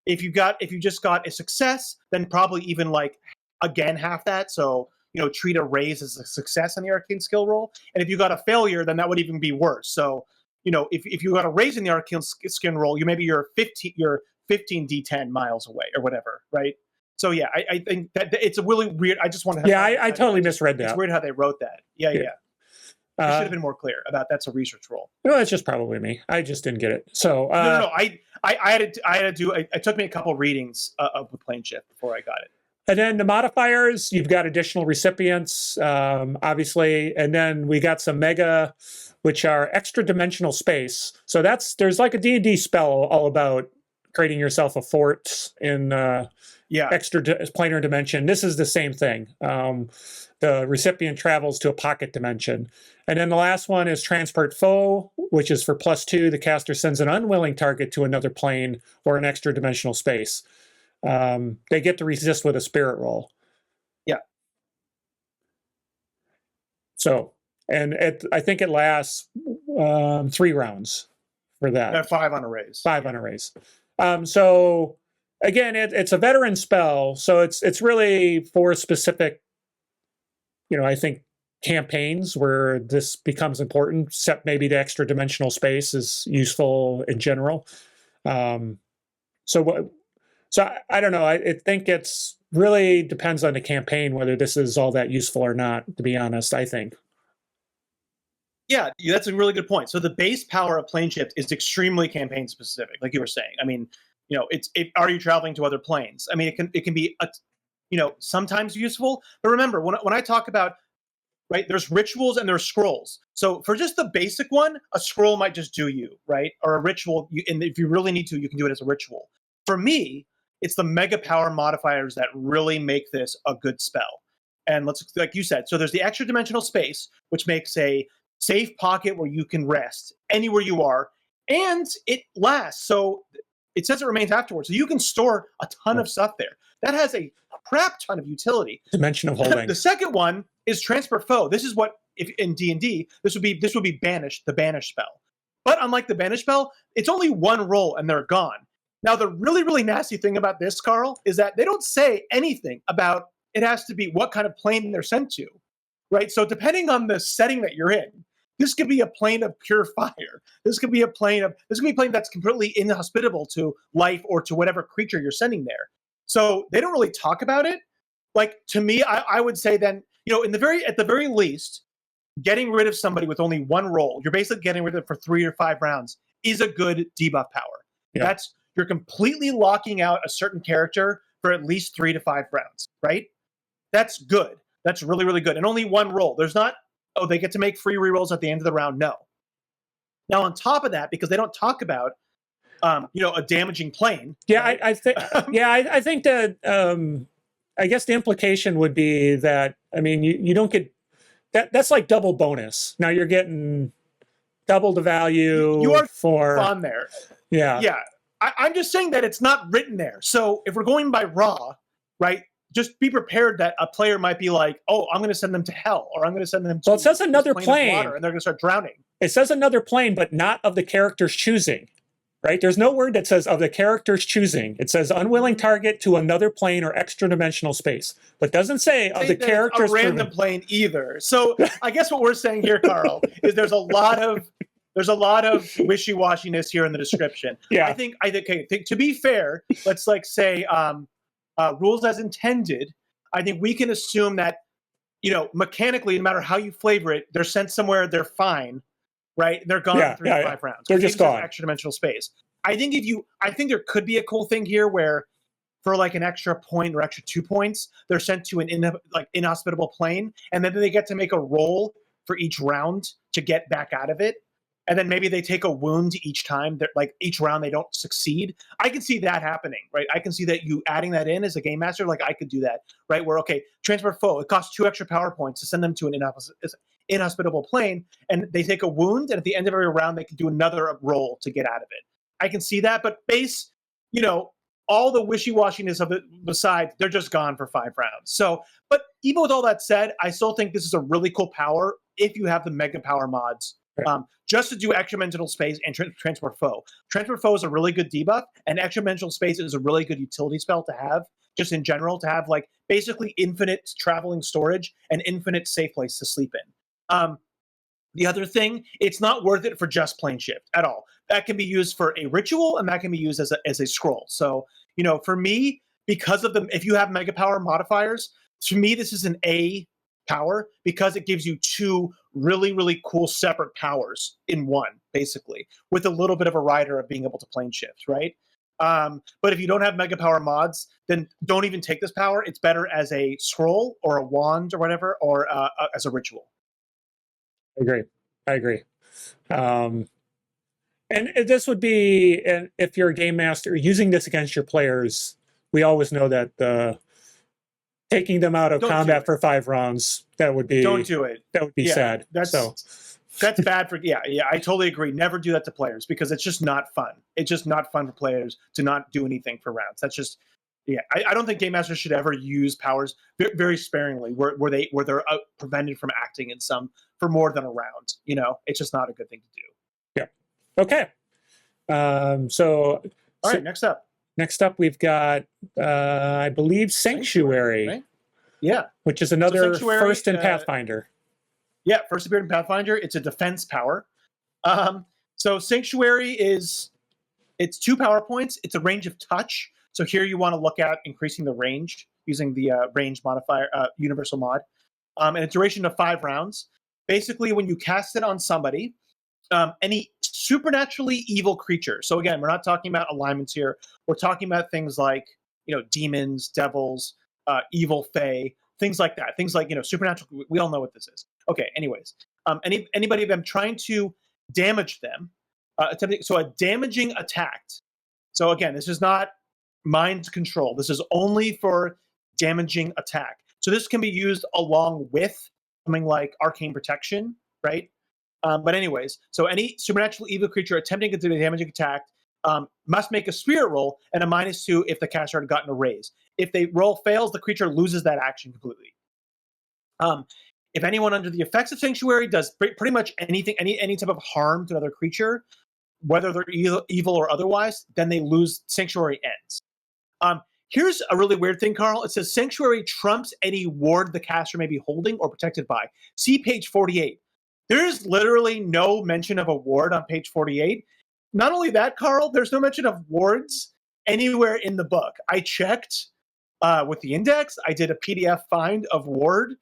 if you just got a success, then probably even like again half that. So treat a raise as a success on the arcane skill roll. And if you got a failure, then that would even be worse. So, if you got a raise in the arcane skill roll, you're 15 d10 miles away or whatever, right? So yeah, I think that it's a really weird. I just want to. I totally misread that. It's weird how they wrote that. Yeah. It should have been more clear about that's a research roll. No, it's just probably me. I just didn't get it. So no. I had to do. It took me a couple readings of the Plane Shift before I got it. And then the modifiers, you've got additional recipients, obviously. And then we got some mega, which are extra dimensional space. So there's like a D&D spell all about creating yourself a fort in extra planar dimension. This is the same thing. The recipient travels to a pocket dimension. And then the last one is transport foe, which is for +2. The caster sends an unwilling target to another plane or an extra dimensional space. They get to resist with a spirit roll. Yeah. So, and I think it lasts 3 rounds for that. And 5 on a raise. 5 on a raise. So again, it's a veteran spell, so it's really for specific, I think campaigns where this becomes important. Except maybe the extra dimensional space is useful in general. So I don't know. I think it's really depends on the campaign whether this is all that useful or not, to be honest, I think. Yeah, that's a really good point. So the base power of Plane Shift is extremely campaign specific, like you were saying. I mean, are you traveling to other planes? I mean, it can be sometimes useful. But remember, when I talk about right? There's rituals and there's scrolls. So for just the basic one, a scroll might just do you, right? Or a ritual, and if you really need to, you can do it as a ritual. For me, it's the mega power modifiers that really make this a good spell. And let's, like you said, so there's the extra dimensional space, which makes a safe pocket where you can rest anywhere you are, and it lasts. So it says it remains afterwards. So you can store a ton of stuff there. That has a crap ton of utility. Dimension of holding. The second one is Transport Foe. This is what, if in D&D, this would be banished, the banish spell. But unlike the banish spell, it's only one roll and they're gone. Now, the really, really nasty thing about this, Carl, is that they don't say anything about it has to be what kind of plane they're sent to, right? So depending on the setting that you're in, this could be a plane of pure fire. This could be a plane that's completely inhospitable to life or to whatever creature you're sending there. So they don't really talk about it. Like, to me, I would say then, at the very least, getting rid of somebody with only one roll, you're basically getting rid of it for 3 or 5 rounds, is a good debuff power. Yeah. You're completely locking out a certain character for at least 3 to 5 rounds, right? That's good. That's really, really good. And only one roll. There's not, they get to make free rerolls at the end of the round. No. Now, on top of that, because they don't talk about, a damaging plane. Yeah, right? I think. Yeah, I think that. I guess the implication would be that. I mean, you don't get that. That's like double bonus. Now you're getting double the value. You are for on there. Yeah. Yeah. I'm just saying that it's not written there. So if we're going by raw, right? Just be prepared that a player might be like, "Oh, I'm going to send them to hell," or "I'm going to send them to." Well, it says another plane, water, and they're going to start drowning. It says another plane, but not of the character's choosing. Right? There's no word that says of the character's choosing. It says unwilling target to another plane or extra dimensional space, but doesn't say of the character's a random plane either. So I guess what we're saying here, Carl, is there's a lot of wishy-washiness here in the description. Yeah. I think to be fair, let's say rules as intended. I think we can assume that mechanically, no matter how you flavor it, they're sent somewhere, they're fine. Right, they're gone in 3 to 5 rounds. They're just gone. Extra dimensional space. I think there could be a cool thing here where, for like an extra point or extra 2 points, they're sent to an inhospitable plane, and then they get to make a roll for each round to get back out of it, and then maybe they take a wound each time. Like each round they don't succeed. I can see that happening, right? I can see that you adding that in as a game master. Like I could do that, right? Where Transport Foe, it costs 2 extra power points to send them to an inhospitable plane, and they take a wound, and at the end of every round they can do another roll to get out of it. I can see that, but all the wishy-washiness of it aside, they're just gone for 5 rounds. So, but even with all that said, I still think this is a really cool power if you have the mega power mods, just to do extra dimensional space and Transport Foe. Transport Foe is a really good debuff, and extra dimensional space is a really good utility spell to have, just in general, to have like basically infinite traveling storage and infinite safe place to sleep in. The other thing, it's not worth it for just plane shift at all. That can be used for a ritual, and that can be used as a scroll. So, for me, because of if you have mega power modifiers, to me, this is an A power because it gives you 2 really, really cool separate powers in one, basically, with a little bit of a rider of being able to plane shift, right? But if you don't have mega power mods, then don't even take this power. It's better as a scroll or a wand or whatever, or as a ritual. I agree. And this would be, and if you're a game master using this against your players, we always know that taking them out of combat for 5 rounds, that would be, don't do it. That would be sad. That's bad for, I totally agree. Never do that to players because it's just not fun. It's just not fun for players to not do anything for rounds. That's just, I don't think game masters should ever use powers very sparingly where they're prevented from acting in some for more than a round. It's just not a good thing to do. Yeah. Okay. All right. Next up, we've got, I believe, Sanctuary. Right? Yeah. Which is another first in Pathfinder. Yeah, first appeared in Pathfinder. It's a defense power. So Sanctuary it's 2 power points. It's a range of touch. So here you want to look at increasing the range using the range modifier, universal mod, and a duration of 5 rounds. Basically, when you cast it on somebody, any supernaturally evil creature. So again, we're not talking about alignments here. We're talking about things like demons, devils, evil fae, things like that. Things like supernatural. We all know what this is. Okay, anyways. Anybody of them trying to damage them, so a damaging attack. So again, this is not mind control. This is only for damaging attack. So this can be used along with something like arcane protection, right? But anyways, so any supernatural evil creature attempting to do a damaging attack must make a spirit roll and a -2 if the caster had gotten a raise. If the roll fails, the creature loses that action completely. If anyone under the effects of Sanctuary does pretty much anything, any type of harm to another creature, whether they're evil or otherwise, then they lose. Sanctuary ends. Here's a really weird thing, Carl. It says Sanctuary trumps any ward the caster may be holding or protected by. See page 48. There's literally no mention of a ward on page 48. Not only that, Carl, there's no mention of wards anywhere in the book. I checked with the index. I did a PDF find of ward.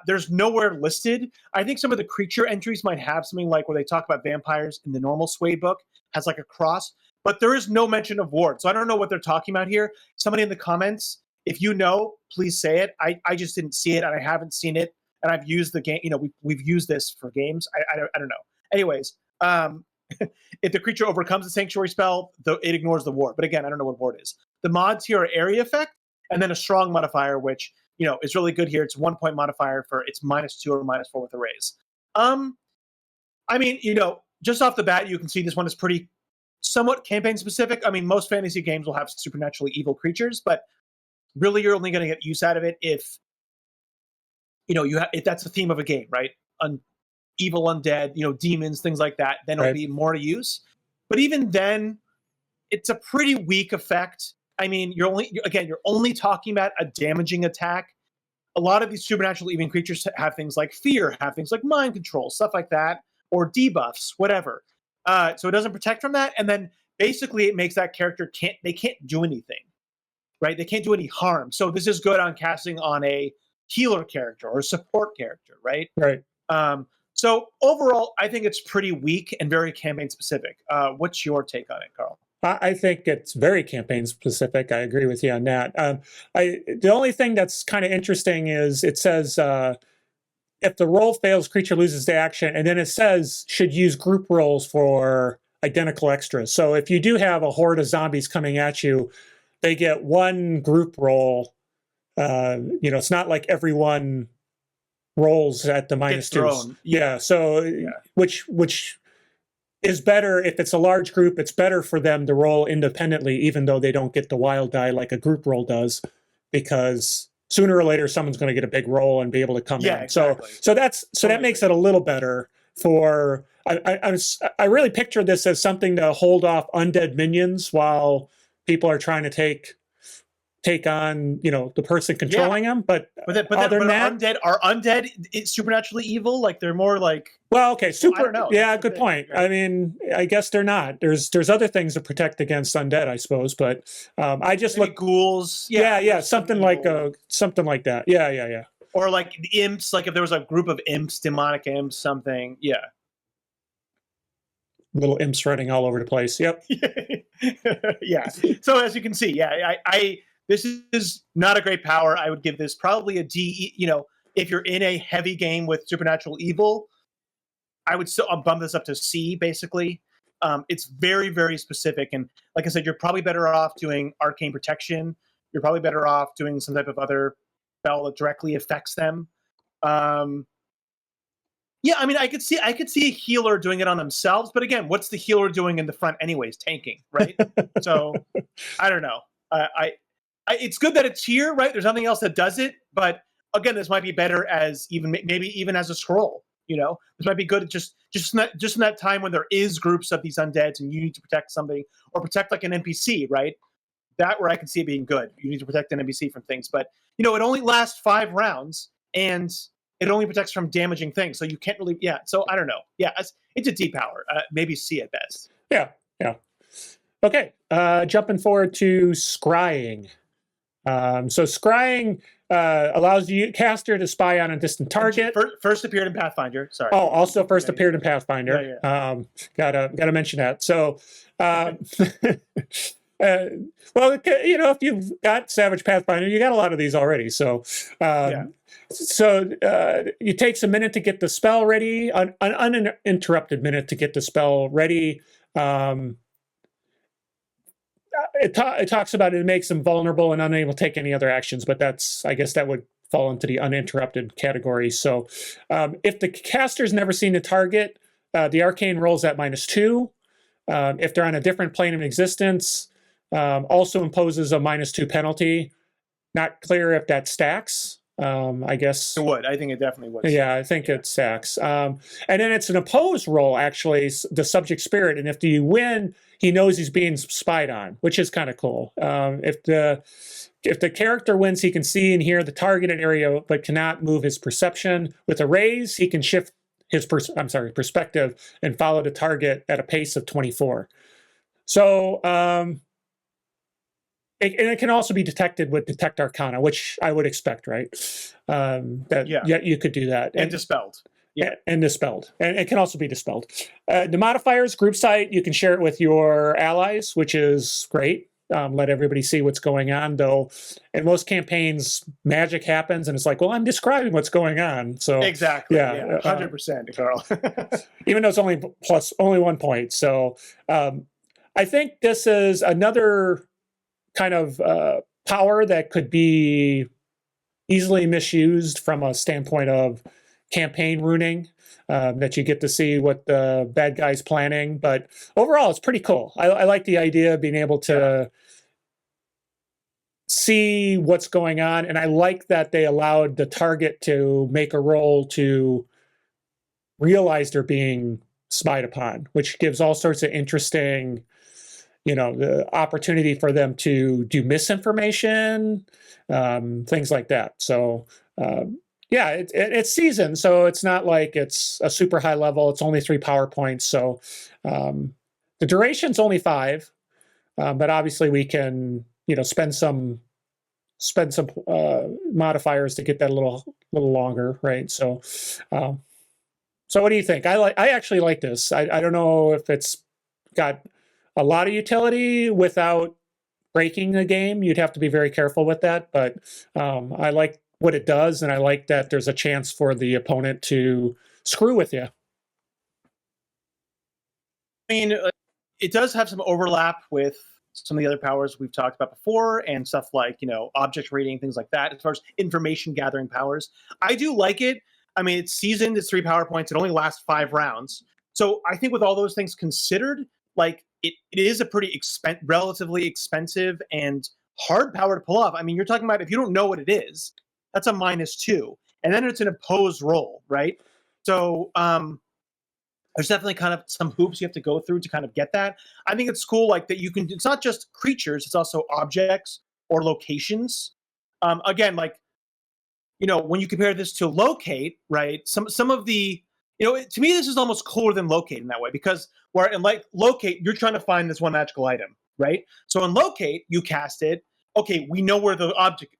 There's nowhere listed. I think some of the creature entries might have something like where they talk about vampires in the normal Sway book, has like a cross, but there is no mention of ward. So I don't know what they're talking about here. Somebody in the comments, if you know, please say it. I just didn't see it and I haven't seen it. And I've used the game, we've used this for games. I don't know. Anyways, if the creature overcomes the Sanctuary spell, it ignores the ward. But again, I don't know what ward is. The mods here are area effect and then a strong modifier, which is really good here. It's 1 point modifier for it's -2 or -4 with a raise. I mean, just off the bat, you can see this one is pretty somewhat campaign specific. I mean, most fantasy games will have supernaturally evil creatures, but really you're only going to get use out of it if if that's the theme of a game, right? Evil undead, demons, things like that, then it'll be more to use. But even then, it's a pretty weak effect. I mean, you're only talking about a damaging attack. A lot of these supernatural evil creatures have things like fear, have things like mind control, stuff like that, or debuffs, whatever. So it doesn't protect from that, and then basically it makes that character can't do anything, right? They can't do any harm. So this is good on casting on a healer character or a support character, right? Right. So overall, I think it's pretty weak and very campaign specific. What's your take on it, Carl? I think it's very campaign specific. I agree with you on that. The only thing that's kind of interesting is it says if the roll fails, creature loses the action, and then it says should use group rolls for identical extras. So if you do have a horde of zombies coming at you, they get one group roll. It's not like everyone rolls at the -2. Yeah. So which is better if it's a large group. It's better for them to roll independently, even though they don't get the wild die like a group roll does, because sooner or later someone's going to get a big roll and be able to come in. Exactly. So that makes it a little better for. I really picture this as something to hold off undead minions while people are trying to take on the person controlling them, but other than that, are undead supernaturally evil? Like they're more like I don't know. Yeah, that's good point. Right? I mean, I guess they're not. There's other things that protect against undead, I suppose, but I just look ghouls. Yeah, something like that. Yeah. Or like imps, like if there was a group of imps, demonic imps, something. Yeah. Little imps running all over the place. Yep. Yeah. So as you can see, this is not a great power. I would give this probably a D. If you're in a heavy game with supernatural evil, I would still bump this up to C, basically. It's very, very specific. And like I said, you're probably better off doing arcane protection. You're probably better off doing some type of other spell that directly affects them. Yeah, I mean, I could see a healer doing it on themselves. But again, what's the healer doing in the front anyways? Tanking, right? So I don't know. It's good that it's here, right? There's nothing else that does it, but again, this might be better as maybe even as a scroll. This might be good just in that time when there is groups of these undeads and you need to protect somebody or protect like an NPC, right? That where I can see it being good. You need to protect an NPC from things, but it only lasts 5 rounds and it only protects from damaging things, so you can't really. Yeah, so I don't know. Yeah, it's a D power, maybe C at best. Yeah. Okay, jumping forward to Scrying. So Scrying allows the caster to spy on a distant target. First appeared in Pathfinder. Sorry. Oh, also first appeared in Pathfinder. Yeah. Gotta mention that. So Well, if you've got Savage Pathfinder, you got a lot of these already. So, you takes a minute to get the spell ready, an uninterrupted minute to get the spell ready. It talks about it makes them vulnerable and unable to take any other actions, but I guess that would fall into the uninterrupted category. So, if the caster's never seen the target, the arcane rolls at -2. If they're on a different plane of existence, also imposes a -2 penalty. Not clear if that stacks. I guess it would. I think it definitely would. Yeah, I think it stacks. And then it's an opposed roll, actually, the subject spirit. And if you win, he knows he's being spied on, which is kind of cool. If the character wins, he can see and hear the targeted area, but cannot move his perception. With a raise, he can shift his perspective and follow the target at a pace of 24. So, it can also be detected with Detect Arcana, which I would expect, right? You could do that. And dispelled. Yeah, and dispelled. And it can also be dispelled. The modifiers, group sight, you can share it with your allies, which is great. Let everybody see what's going on, though. In most campaigns, magic happens, and it's like, well, I'm describing what's going on. So exactly, yeah, 100%, Carl. Even though it's only 1 point. So I think this is another kind of power that could be easily misused from a standpoint of campaign ruining, that you get to see what the bad guy's planning. But overall, it's pretty cool. I like the idea of being able to see what's going on. And I like that they allowed the target to make a roll to realize they're being spied upon, which gives all sorts of interesting, the opportunity for them to do misinformation, things like that. So, it's seasoned, so it's not like it's a super high level. It's only 3 power points. So the duration's only 5, but obviously we can, spend some modifiers to get that a little longer, right? So, so what do you think? I actually like this. I don't know if it's got a lot of utility without breaking the game. You'd have to be very careful with that, but I like what it does, and I like that there's a chance for the opponent to screw with you. I mean, it does have some overlap with some of the other powers we've talked about before, and stuff like, object reading, things like that, as far as information gathering powers. I do like it. I mean, it's seasoned, it's 3 power points, it only lasts 5 rounds. So I think with all those things considered, like, it is a pretty relatively expensive and hard power to pull off. I mean, you're talking about, if you don't know what it is, that's a -2. And then it's an opposed roll, right? So there's definitely kind of some hoops you have to go through to kind of get that. I think it's cool, like, that it's not just creatures, it's also objects or locations. Again, like, when you compare this to locate, right? Some of the, to me, this is almost cooler than locate in that way, because where in like locate, you're trying to find this one magical item, right? So in locate, you cast it. Okay, we know where the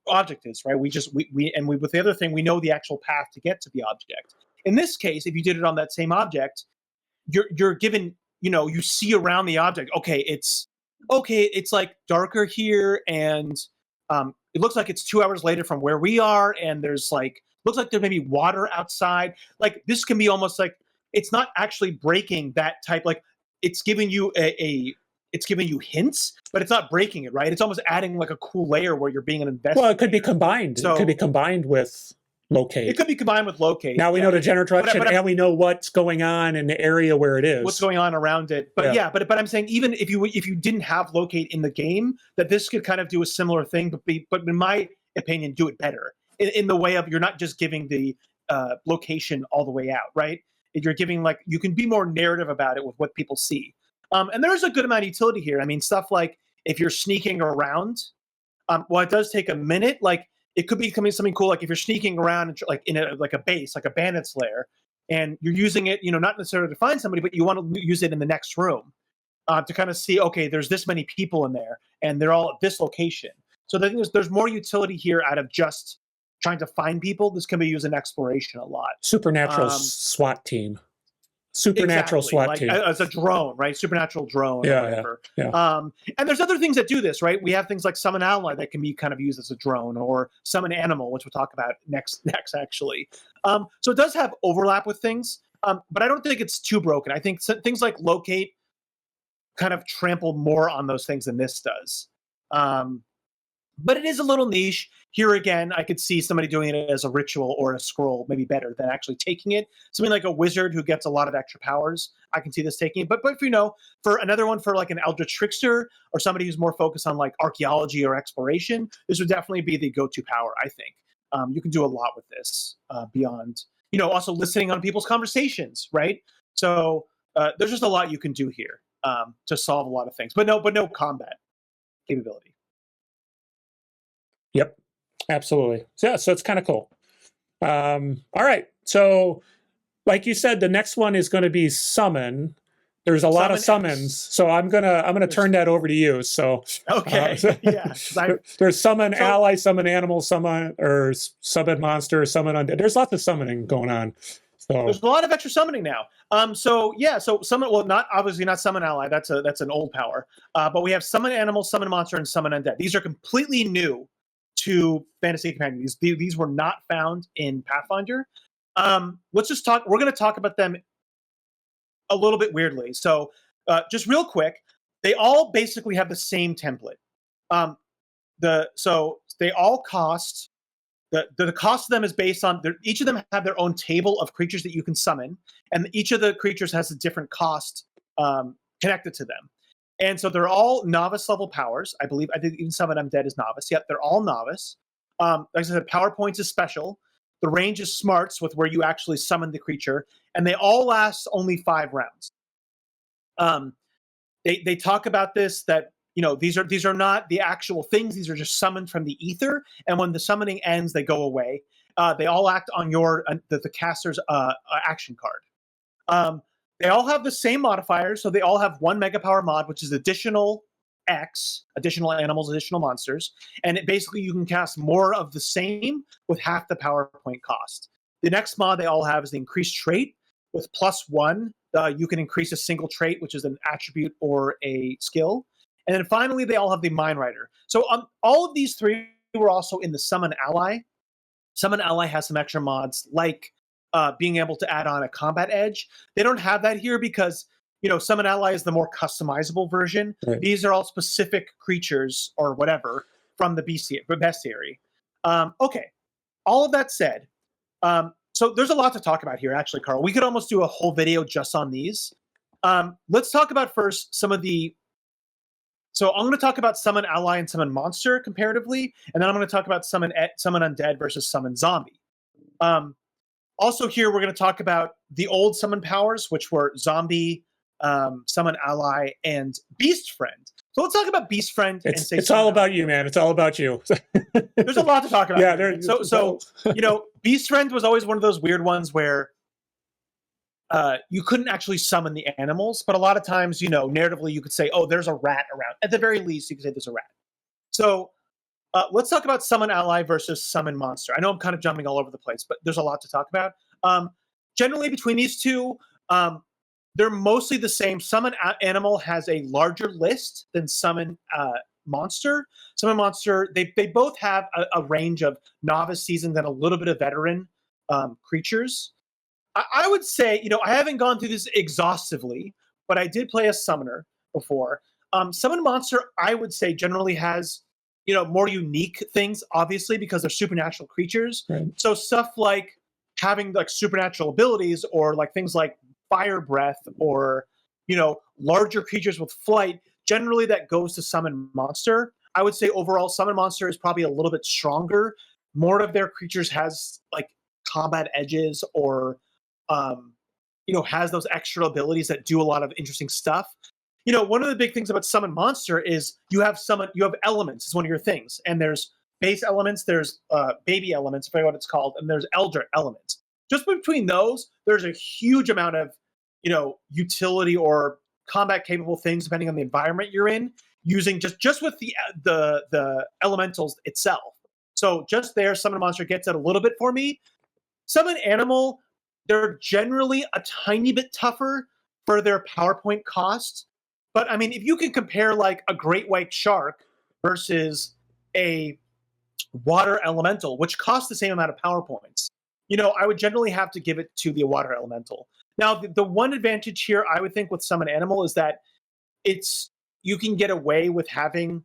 object is, right? With the other thing, we know the actual path to get to the object. In this case, if you did it on that same object, you're given, you see around the object. Okay, it's like darker here, and it looks like it's 2 hours later from where we are, and there's like, looks like there may be water outside. Like, this can be almost like, it's not actually breaking that type, like, it's giving you it's giving you hints, but it's not breaking it, right? It's almost adding like a cool layer where you're being an investigator. Well, it could be combined. So, it could be combined with locate. It could be combined with locate. Now we know the general direction, and we know what's going on in the area where it is. What's going on around it. But but I'm saying, even if you didn't have locate in the game, that this could kind of do a similar thing, but in my opinion, do it better. In the way of, you're not just giving the location all the way out, right? You're giving, like, you can be more narrative about it with what people see. And there's a good amount of utility here. I mean, stuff like, if you're sneaking around, well, it does take a minute. Like, it could be something cool, like if you're sneaking around, like in a base, like a bandit's lair, and you're using it, not necessarily to find somebody, but you want to use it in the next room to kind of see, okay, there's this many people in there, and they're all at this location. So I think there's more utility here out of just trying to find people. This can be used in exploration a lot. Supernatural SWAT team. supernatural exactly, SWAT like team. as a drone, right? Supernatural drone Yeah, or whatever. yeah. And there's other things that do this, right? We have things like summon ally that can be kind of used as a drone, or summon animal, which we'll talk about next actually. So it does have overlap with things, but I don't think it's too broken. I think things like locate kind of trample more on those things than this does. But it is a little niche. Here again, I could see somebody doing it as a ritual or a scroll maybe better than actually taking it. Something like a wizard who gets a lot of extra powers, I can see this taking it. But if you know, for another one for like an Eldritch Trickster or somebody who's more focused on like archaeology or exploration, this would definitely be the go-to power, I think. You can do a lot with this beyond, also listening on people's conversations, right? So there's just a lot you can do here to solve a lot of things, but no combat capability. Yep, absolutely. So, yeah, so it's kind of cool. All right. So, like you said, the next one is going to be summon. There's a lot of summons, so I'm gonna turn that over to you. So okay, yeah. There's summon ally, summon animal, summon monster, summon undead. There's lots of summoning going on. So there's a lot of extra summoning now. So summon. Well, not summon ally. That's an old power. But we have summon animal, summon monster, and summon undead. These are completely new to Fantasy Companion. These were not found in Pathfinder. Let's just talk. We're going to talk about them a little bit weirdly. So just real quick, they all basically have the same template. So they all cost. The cost of them is based on each of them have their own table of creatures that you can summon, and each of the creatures has a different cost connected to them. And so they're all novice level powers. I believe I did even summon undead as novice. Yep, they're all novice. Like I said, power points is special. The range is smarts with where you actually summon the creature, and they all last only 5 rounds. They talk about this that these are not the actual things; these are just summoned from the ether, and when the summoning ends, they go away. They all act on the caster's action card. They all have the same modifiers, so they all have 1 mega power mod, which is additional X, additional animals, additional monsters, and basically you can cast more of the same with half the power point cost. The next mod they all have is the increased trait with +1. You can increase a single trait, which is an attribute or a skill. And then finally, they all have the Mind Rider. So all of these 3 were also in the Summon Ally. Summon Ally has some extra mods, like being able to add on a combat edge. They don't have that here because Summon Ally is the more customizable version. Right. These are all specific creatures or whatever from the bestiary. Okay, all of that said, so there's a lot to talk about here, actually, Carl. We could almost do a whole video just on these. Let's talk about first some of the... So I'm going to talk about Summon Ally and Summon Monster comparatively, and then I'm going to talk about Summon Undead versus Summon Zombie. Also here, we're going to talk about the old summon powers, which were Zombie, Summon Ally, and Beast Friend. So let's talk about Beast Friend. It's all about you, man. It's all about you. There's a lot to talk about. Yeah. So Beast Friend was always one of those weird ones where you couldn't actually summon the animals, but a lot of times, narratively, you could say, "Oh, there's a rat around." At the very least, you could say there's a rat. So let's talk about Summon Ally versus Summon Monster. I know I'm kind of jumping all over the place, but there's a lot to talk about. Generally, between these two, they're mostly the same. Summon Animal has a larger list than Summon Monster. Summon Monster, they both have a range of novice, seasoned, and a little bit of veteran creatures. I would say, I haven't gone through this exhaustively, but I did play a Summoner before. Summon Monster, I would say, generally has more unique things, obviously, because they're supernatural creatures. Right. So stuff like having like supernatural abilities, or like things like fire breath, or larger creatures with flight, generally that goes to Summon Monster. I would say overall Summon Monster is probably a little bit stronger. More of their creatures has like combat edges, or has those extra abilities that do a lot of interesting stuff. One of the big things about Summon Monster is you have elements. It's one of your things, and there's base elements, there's baby elements, I forget what it's called, and there's elder elements. Just between those, there's a huge amount of utility or combat capable things depending on the environment you're in, using just with the elementals itself. So just there, Summon Monster gets it a little bit for me. Summon Animal, they're generally a tiny bit tougher for their PowerPoint cost. But I mean, if you can compare like a great white shark versus a water elemental, which costs the same amount of PowerPoints, I would generally have to give it to the water elemental. Now, the one advantage here, I would think, with summon animal is that you can get away with having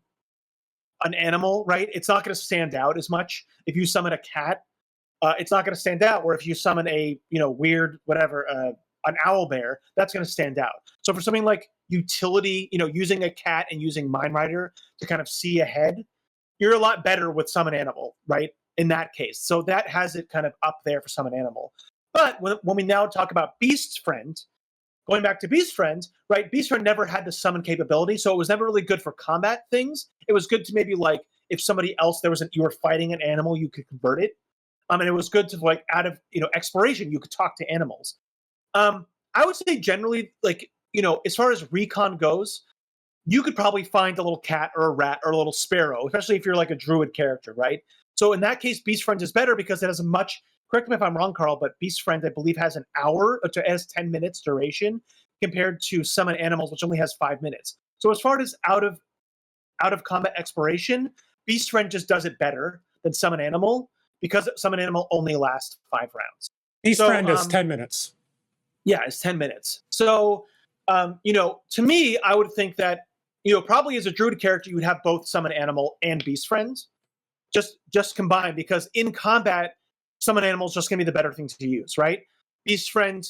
an animal, right? It's not going to stand out as much. If you summon a cat, it's not going to stand out. Where if you summon a weird whatever an owl bear, that's going to stand out. So for something like utility, using a cat and using Mind Rider to kind of see ahead, you're a lot better with summon animal, right? In that case, so that has it kind of up there for summon animal. But when we now talk about Beast Friend, going back to Beast Friend, right? Beast Friend never had the summon capability, so it was never really good for combat things. It was good to maybe like if somebody else you were fighting an animal, you could convert it. And it was good to like out of exploration, you could talk to animals. I would say generally, like as far as recon goes, you could probably find a little cat or a rat or a little sparrow, especially if you're like a druid character, right? So in that case, Beast Friend is better because it has a much, correct me if I'm wrong, Carl, but Beast Friend, I believe, has an hour, it has 10 minutes duration compared to Summon Animals, which only has 5 minutes. So as far as out of combat exploration, Beast Friend just does it better than Summon Animal because Summon Animal only lasts 5 rounds. Beast Friend is 10 minutes. Yeah, it's 10 minutes. So, to me, I would think that, probably as a druid character, you would have both Summon Animal and Beast Friend just combined, because in combat, Summon Animal is just going to be the better thing to use, right? Beast Friend,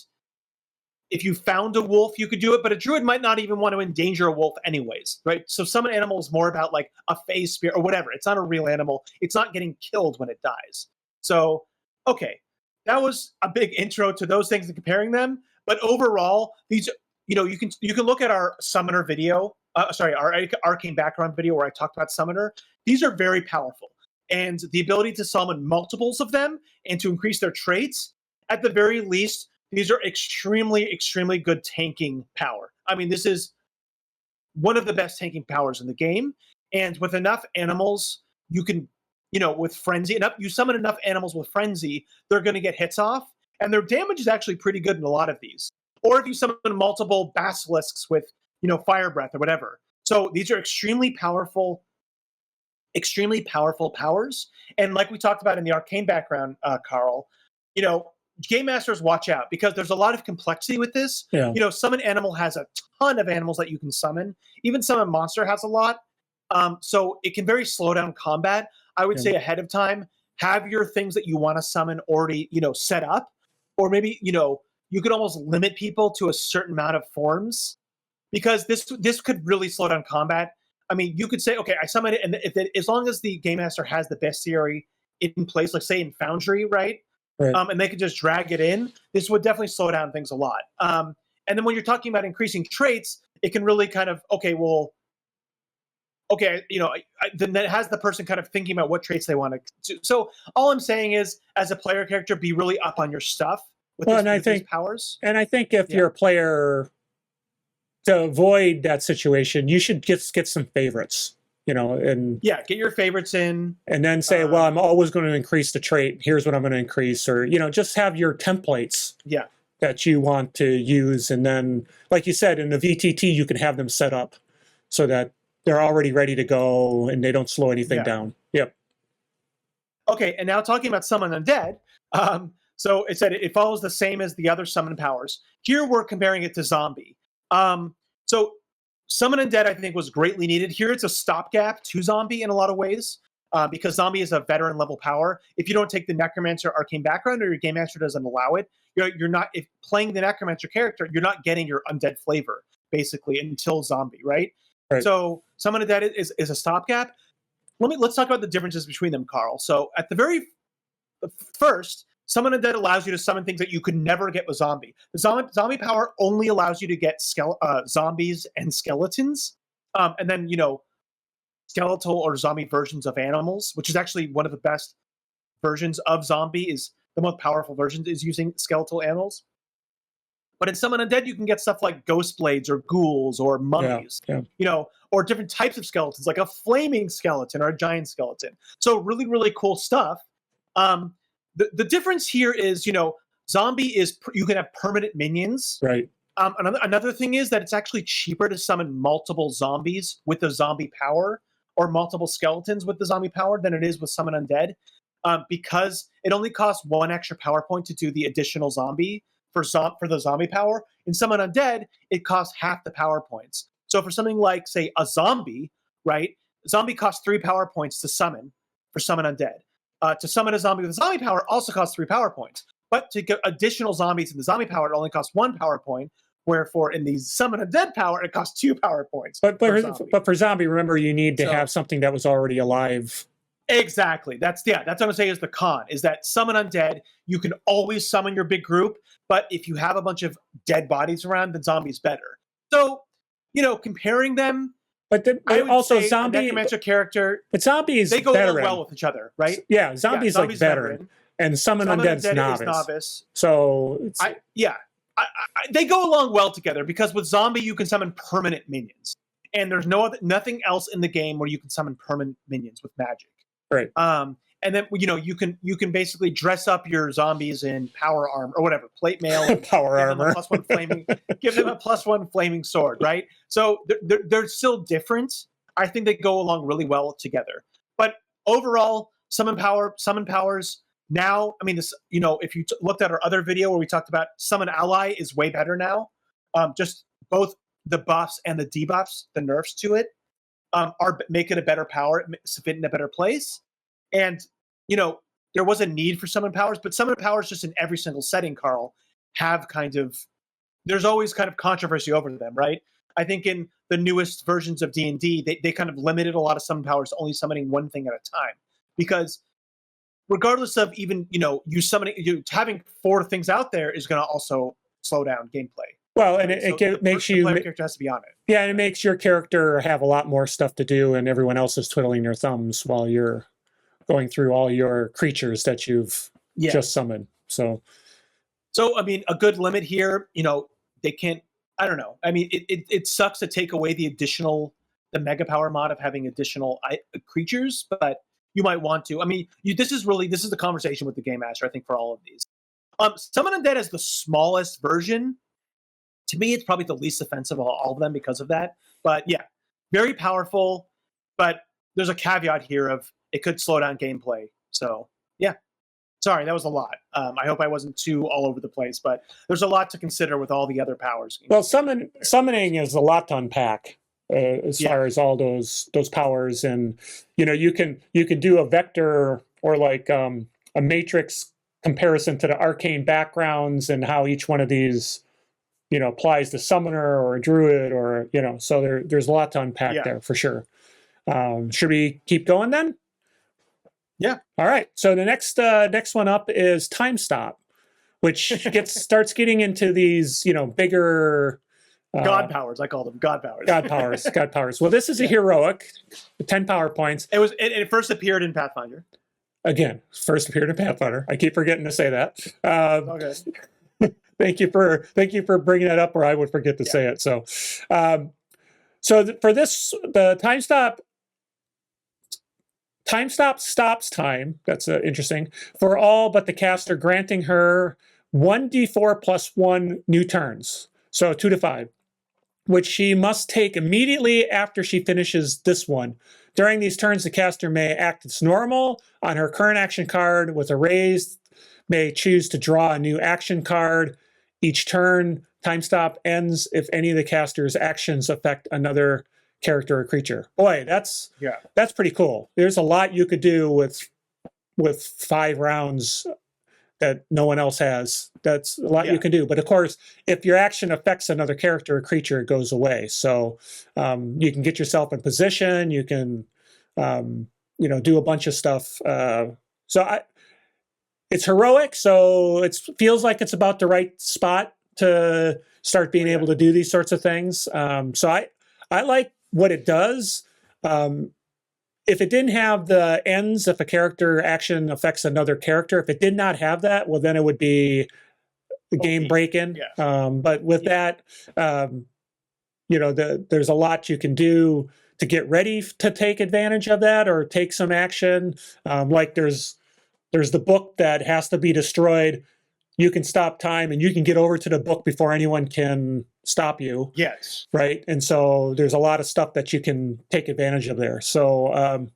if you found a wolf, you could do it, but a druid might not even want to endanger a wolf anyways, right? So Summon Animal is more about like a phase spear or whatever. It's not a real animal. It's not getting killed when it dies. So, okay, that was a big intro to those things and comparing them. But overall, these, you can look at our Summoner video, our Arcane Background video where I talked about Summoner. These are very powerful. And the ability to summon multiples of them and to increase their traits, at the very least, these are extremely, extremely good tanking power. I mean, this is one of the best tanking powers in the game. And with enough animals, you can, with Frenzy, you summon enough animals with Frenzy, they're going to get hits off. And their damage is actually pretty good in a lot of these. Or if you summon multiple basilisks with, Fire Breath or whatever. So these are extremely powerful powers. And like we talked about in the Arcane Background, Carl, Game Masters, watch out, because there's a lot of complexity with this. Yeah. Summon Animal has a ton of animals that you can summon. Even Summon Monster has a lot. So it can very slow down combat. I would say ahead of time, have your things that you want to summon already, set up. Or maybe, you could almost limit people to a certain amount of forms, because this could really slow down combat. I mean, you could say, okay, I summon it, and as long as the Game Master has the bestiary in place, like say in Foundry, right? And they could just drag it in, this would definitely slow down things a lot. And then when you're talking about increasing traits, it can really kind of, then that has the person kind of thinking about what traits they want to do. So all I'm saying is, as a player character, be really up on your stuff with these powers. And I think if you're a player, to avoid that situation, you should get some favorites, and get your favorites in, and then say, well, I'm always going to increase the trait. Here's what I'm going to increase, or just have your templates. That you want to use, and then, like you said, in the VTT, you can have them set up so that they're already ready to go and they don't slow anything down. Yep. Okay, and now talking about Summon Undead. So it said it follows the same as the other summon powers. Here we're comparing it to Zombie. So Summon Undead, I think, was greatly needed. Here it's a stopgap to Zombie in a lot of ways, because Zombie is a veteran level power. If you don't take the Necromancer Arcane Background, or your Game Master doesn't allow it, you're not, if playing the Necromancer character, you're not getting your Undead flavor, basically, until Zombie, right? So Summon Undead is a stopgap. Let's talk about the differences between them, Carl. So at the very first, Summon Undead allows you to summon things that you could never get with Zombie. The zombie power only allows you to get zombies and skeletons, and then skeletal or zombie versions of animals, which is actually one of the best versions of Zombie. Is the most powerful version is using skeletal animals. But in Summon Undead, you can get stuff like ghost blades or ghouls or mummies, or different types of skeletons, like a flaming skeleton or a giant skeleton. So really, really cool stuff. The difference here is, Zombie is you can have permanent minions. Right. Another thing is that it's actually cheaper to summon multiple zombies with the zombie power, or multiple skeletons with the zombie power, than it is with summon undead, because it only costs 1 extra power point to do the additional zombie for the zombie power. In summon undead, it costs half the power points. So for something like, say, a zombie, right? Zombie costs 3 power points to summon for summon undead. To summon a zombie with a zombie power also costs 3 power points. But to get additional zombies in the zombie power, it only costs 1 power point. Wherefore, in the summon undead power, it costs 2 power points. But for zombie, remember, you need to have something that was already alive. Exactly. That's what I'm saying is the con, is that summon undead, you can always summon your big group, but if you have a bunch of dead bodies around, then zombie's better. So, comparing them, but also zombie necromancer character, but zombies they go veteran. well with each other, right? Yeah, zombies like veteran, and summon undead's novice. So they go along well together, because with zombie you can summon permanent minions, and there's nothing else in the game where you can summon permanent minions with magic. Right. And then you can basically dress up your zombies in power armor or whatever, plate mail, power armor, give them a +1 flaming sword, right? So they're still different. I think they go along really well together. But overall, summon powers. Now, I mean, this, if you looked at our other video where we talked about summon ally is way better now. Just both the buffs and the debuffs, the nerfs to it, are make it a better power, fit in a better place. And, there was a need for summon powers, but summon powers just in every single setting, Carl, there's always kind of controversy over them, right? I think in the newest versions of D&D, they kind of limited a lot of summon powers to only summoning one thing at a time. Because regardless of even, having 4 things out there is going to also slow down gameplay. Well, and it makes you... The character has to be on it. Yeah, and it makes your character have a lot more stuff to do, and everyone else is twiddling their thumbs while you're going through all your creatures that you've just summoned. So, I mean, a good limit here, they can't... I don't know. I mean, it sucks to take away the mega power mod of having additional creatures, but you might want to. I mean, this is the conversation with the Game Master, I think, for all of these. Summon Undead is the smallest version. To me, it's probably the least offensive of all of them because of that. But yeah, very powerful. But there's a caveat here of it could slow down gameplay. So yeah, sorry, that was a lot. I hope I wasn't too all over the place, but there's a lot to consider with all the other powers. Well, summoning is a lot to unpack as far as all those powers, and you can do a vector or like a matrix comparison to the arcane backgrounds and how each one of these applies to summoner or a druid, or so there's a lot to unpack there for sure. Should we keep going then? Yeah. All right. So the next one up is Timestop, which starts getting into these bigger god powers. I call them god powers. God powers. Well, this is a heroic, 10 power points. It first appeared in Pathfinder. Again, first appeared in Pathfinder. I keep forgetting to say that. Okay. Thank you for bringing that up, or I would forget to say it. So, for this, the Timestop stops time. That's interesting for all but the caster, granting her 1d4 plus 1 new turns. So 2 to 5, which she must take immediately after she finishes this one. During these turns, the caster may act as normal on her current action card with a raise, may choose to draw a new action card. Each turn, Timestop ends if any of the caster's actions affect another character or creature. Boy, that's pretty cool. There's a lot you could do with 5 rounds that no one else has. That's a lot you can do. But of course, if your action affects another character or creature, it goes away. So you can get yourself in position. You can do a bunch of stuff. It's heroic, so it feels like it's about the right spot to start being able to do these sorts of things. So I like what it does. If it didn't have the ends, if a character action affects another character, if it did not have that, well, then it would be game breaking. But with that, there's a lot you can do to get ready to take advantage of that or take some action. Like there's the book that has to be destroyed you can stop time and you can get over to the book before anyone can stop you. Yes. Right. And so there's a lot of stuff that you can take advantage of there. So,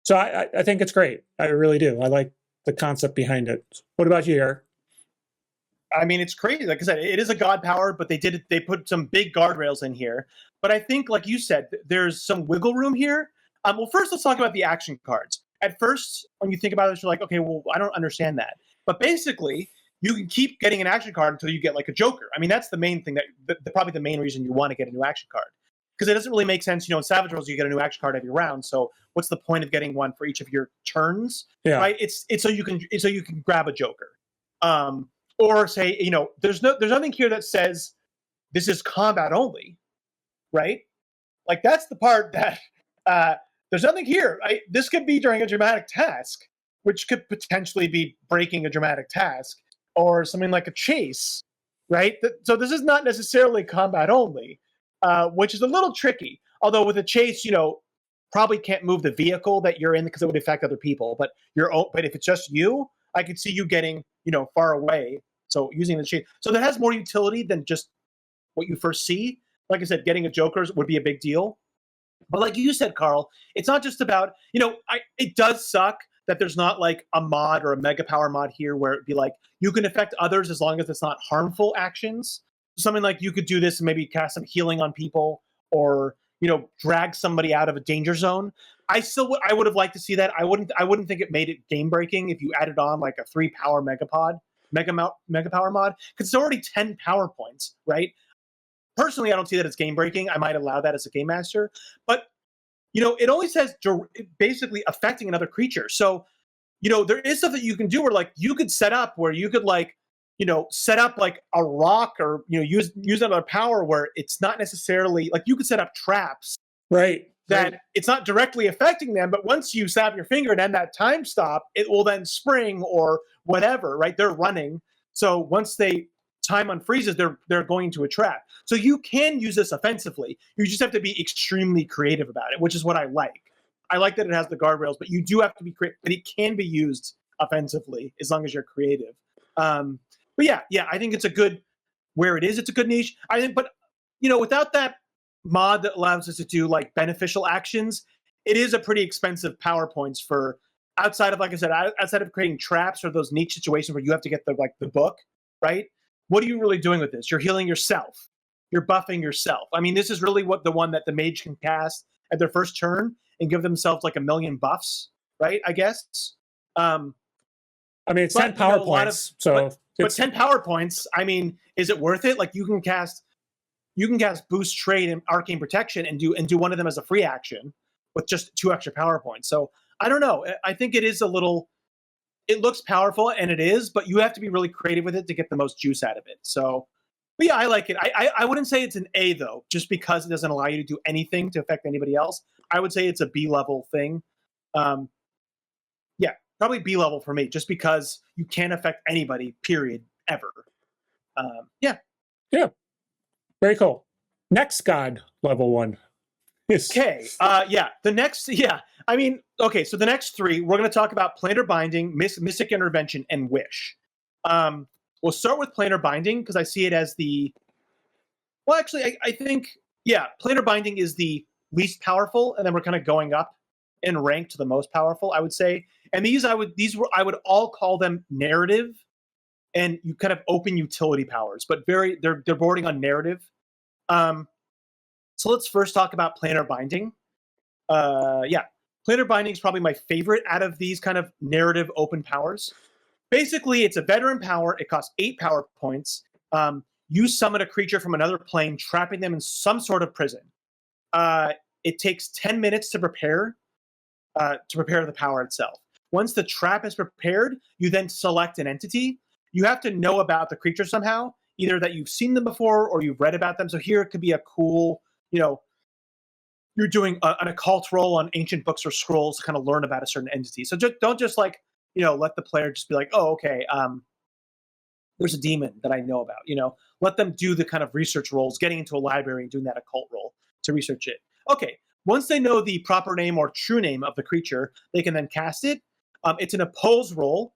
so I think it's great. I really do. I like the concept behind it. What about you, Eric? I mean, it's crazy. Like I said, it is a god power, but they put some big guardrails in here. But I think, like you said, there's some wiggle room here. Well, first, let's talk about the action cards. At first, when you think about it, you're like, okay, well, I don't understand that. But basically, you can keep getting an action card until you get like a Joker. I mean, that's the main thing probably the main reason you want to get a new action card, because it doesn't really make sense. In Savage Worlds, you get a new action card every round. So what's the point of getting one for each of your turns? Yeah. Right? It's so you can grab a Joker. Or say, there's nothing here that says this is combat only, right? Like that's the part that there's nothing here. This could be during a dramatic task, which could potentially be breaking a dramatic task, or something like a chase, right? So this is not necessarily combat only, which is a little tricky. Although with a chase, probably can't move the vehicle that you're in because it would affect other people. But if it's just you, I could see you getting far away. So using the chase, so that has more utility than just what you first see. Like I said, getting a Joker would be a big deal. But like you said, Carl, it's not just about, it does suck that there's not like a mod or a mega power mod here where it'd be like, you can affect others as long as it's not harmful actions. Something like you could do this and maybe cast some healing on people, or, drag somebody out of a danger zone. I would have liked to see that. I wouldn't think it made it game breaking if you added on like a 3-power mega power mod, because it's already 10 power points, right? Personally, I don't see that as game breaking. I might allow that as a game master, but it only says basically affecting another creature. So there is stuff that you can do where like you could set up where you could like set up like a rock, or use another power where it's not necessarily like you could set up traps, right? That it's not directly affecting them, but once you snap your finger and end that time stop, it will then spring or whatever, right? They're running. So once time unfreezes, they're going to a trap. So you can use this offensively. You just have to be extremely creative about it, which is what I like. I like that it has the guardrails, but you do have to be creative. But it can be used offensively as long as you're creative. But yeah, I think it's a good where it is. It's a good niche. I think, but without that mod that allows us to do like beneficial actions, it is a pretty expensive power points for outside of, like I said, outside of creating traps or those niche situations where you have to get the book, right? What are you really doing with this? You're healing yourself. You're buffing yourself. I mean, this is really the one that the mage can cast at their first turn and give themselves like 1,000,000 buffs, right? I guess. I mean, it's 10 power points. But 10 power points, I mean, is it worth it? Like you can cast Boost Trade and Arcane Protection and do one of them as a free action with just 2 extra power points. So I don't know. I think it is it looks powerful, and it is, but you have to be really creative with it to get the most juice out of it. So, but yeah, I like it. I wouldn't say it's an A though, just because it doesn't allow you to do anything to affect anybody else. I would say it's a B level thing. Yeah, probably B level for me, just because you can't affect anybody, period, ever. Yeah. Very cool. Next god, level 1. Okay. I mean, okay. So the next 3, we're going to talk about Planar Binding, Mystic Intervention, and Wish. We'll start with Planar Binding because I see it as well, actually, I think, Planar Binding is the least powerful, and then we're kind of going up in rank to the most powerful, I would say. And I would all call them narrative, and you kind of open utility powers, but they're bordering on narrative. So let's first talk about Planar Binding. Planar Binding is probably my favorite out of these kind of narrative open powers. Basically, it's a veteran power. It costs 8 power points. You summon a creature from another plane, trapping them in some sort of prison. It takes 10 minutes to prepare the power itself. Once the trap is prepared, you then select an entity. You have to know about the creature somehow, either that you've seen them before or you've read about them. So here it could be a cool, you're doing an occult roll on ancient books or scrolls to kind of learn about a certain entity. So don't just like, let the player just be like, oh, okay, there's a demon that I know about, let them do the kind of research rolls, getting into a library and doing that occult roll to research it. Okay, once they know the proper name or true name of the creature, they can then cast it. It's an oppose roll.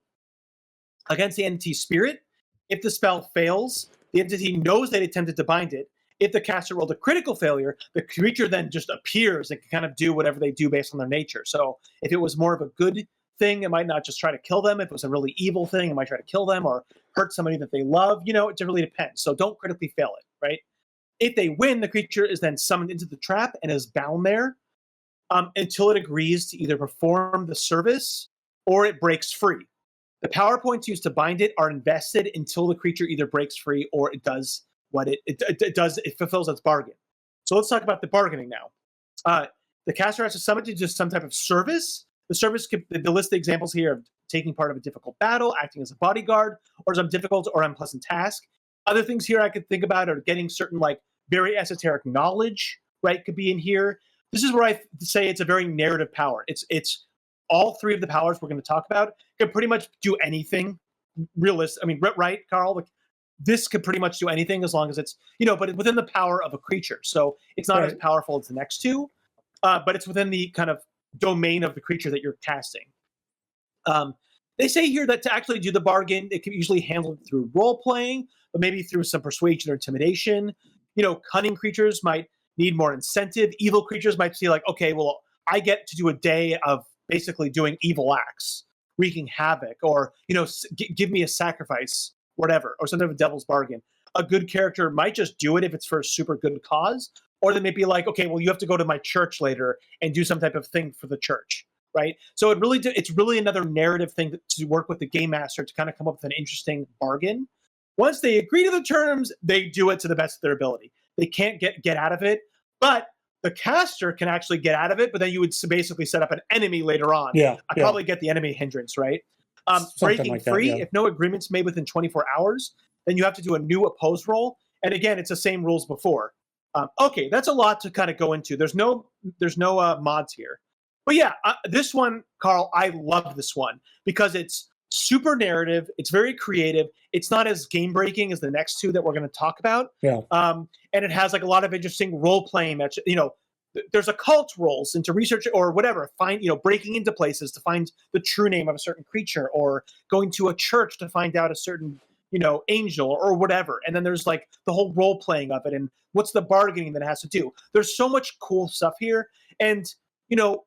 against the entity's spirit. If the spell fails, the entity knows they attempted to bind it. If the caster rolled a critical failure, the creature then just appears and can kind of do whatever they do based on their nature. So if it was more of a good thing, it might not just try to kill them. If it was a really evil thing, it might try to kill them or hurt somebody that they love. You know, it really depends. So don't critically fail it, right? If they win, the creature is then summoned into the trap and is bound there until it agrees to either perform the service or it breaks free. The power points used to bind it are invested until the creature either breaks free or it does what it does. It fulfills its bargain. So let's talk about the bargaining now. The caster has to summon to do some type of service. The service could, the list of examples here of taking part of a difficult battle, acting as a bodyguard, or some difficult or unpleasant task. Other things here I could think about are getting certain like very esoteric knowledge, right? Could be in here. This is where I say it's a very narrative power. It's all three of the powers we're going to talk about can pretty much do anything. Realistic. I mean, right, Carl? Like, this could pretty much do anything as long as it's, you know, but within the power of a creature. So it's not as powerful as the next two, but it's within the kind of domain of the creature that you're casting. They say here that to actually do the bargain, it can usually handle it through role playing, but maybe through some persuasion or intimidation. You know, cunning creatures might need more incentive. Evil creatures might see like, okay, well, I get to do a day of basically doing evil acts, wreaking havoc, or, you know, give me a sacrifice, whatever, or some type of devil's bargain. A good character might just do it if it's for a super good cause, or they may be like, okay, well, you have to go to my church later and do some type of thing for the church, right? So it's really another narrative thing to work with the game master to kind of come up with an interesting bargain. Once they agree to the terms, they do it to the best of their ability. They can't get out of it, but the caster can actually get out of it, but then you would basically set up an enemy later on. I'd probably get the enemy hindrance, right? Breaking like free, if no agreement's made within 24 hours, then you have to do a new opposed roll. And again, it's the same rules before. Okay, that's a lot to kind of go into. There's no mods here. But yeah, this one, Carl, I love this one because it's super narrative. It's very creative. It's not as game-breaking as the next two that we're going to talk about. And it has like a lot of interesting role-playing. You know, there's occult roles into research or whatever. Breaking into places to find the true name of a certain creature, or going to a church to find out a certain, you know, angel or whatever. And then there's like the whole role-playing of it and what's the bargaining that it has to do. There's so much cool stuff here. And, you know,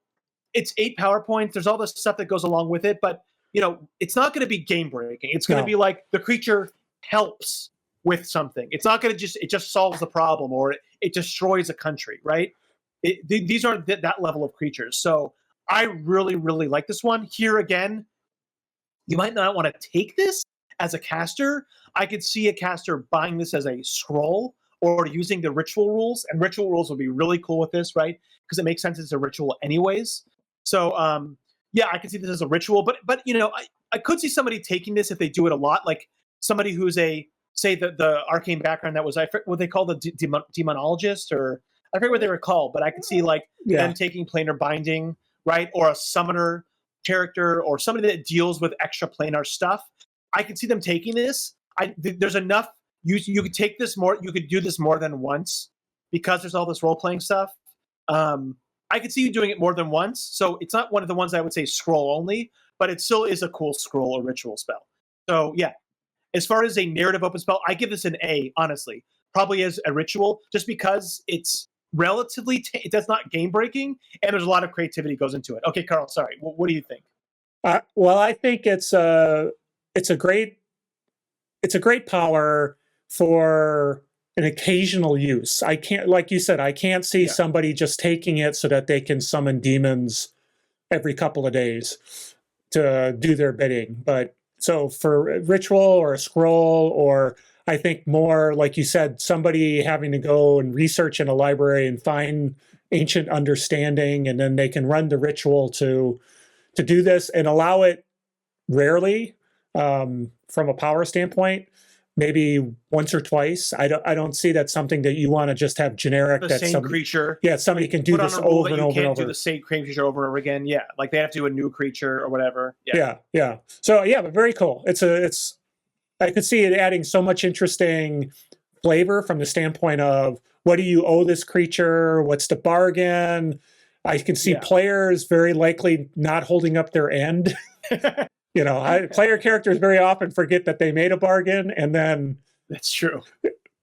it's 8 PowerPoints. There's all this stuff that goes along with it, but you know, it's not going to be game breaking. It's going to be like the creature helps with something. It's not going to it just solves the problem or it destroys a country, right? These aren't that level of creatures. So I really, really like this one. Here again, you might not want to take this as a caster. I could see a caster buying this as a scroll or using the ritual rules, and ritual rules would be really cool with this, right? Because it makes sense it's a ritual anyways. So, yeah, I can see this as a ritual, but you know, I could see somebody taking this if they do it a lot, like somebody who's say the arcane background that was, I forget what they call the demonologist, or I forget what they were called, but I could see like them taking planar binding, right? Or a summoner character or somebody that deals with extra planar stuff. I could see them taking this. There's enough, you could take this more, you could do this more than once because there's all this role-playing stuff. I could see you doing it more than once. So it's not one of the ones I would say scroll only, but it still is a cool scroll or ritual spell. So yeah, as far as a narrative open spell, I give this an A, honestly, probably as a ritual, just because it's relatively, that's not game breaking and there's a lot of creativity goes into it. Okay, Carl, sorry. What do you think? Well, I think it's a great power for an occasional use. I can't, like you said, I can't see somebody just taking it so that they can summon demons every couple of days to do their bidding. But so for a ritual or a scroll, or I think more, like you said, somebody having to go and research in a library and find ancient understanding, and then they can run the ritual to do this and allow it rarely from a power standpoint. Maybe once or twice. I don't see that something that you want to just have generic. The same creature. Yeah, somebody can do this over and over and over. You can't do the same creature over and over again. Yeah, like they have to do a new creature or whatever. Yeah. So yeah, but very cool. It's. I could see it adding so much interesting flavor from the standpoint of what do you owe this creature? What's the bargain? I can see players very likely not holding up their end. Player characters very often forget that they made a bargain, and then That's true.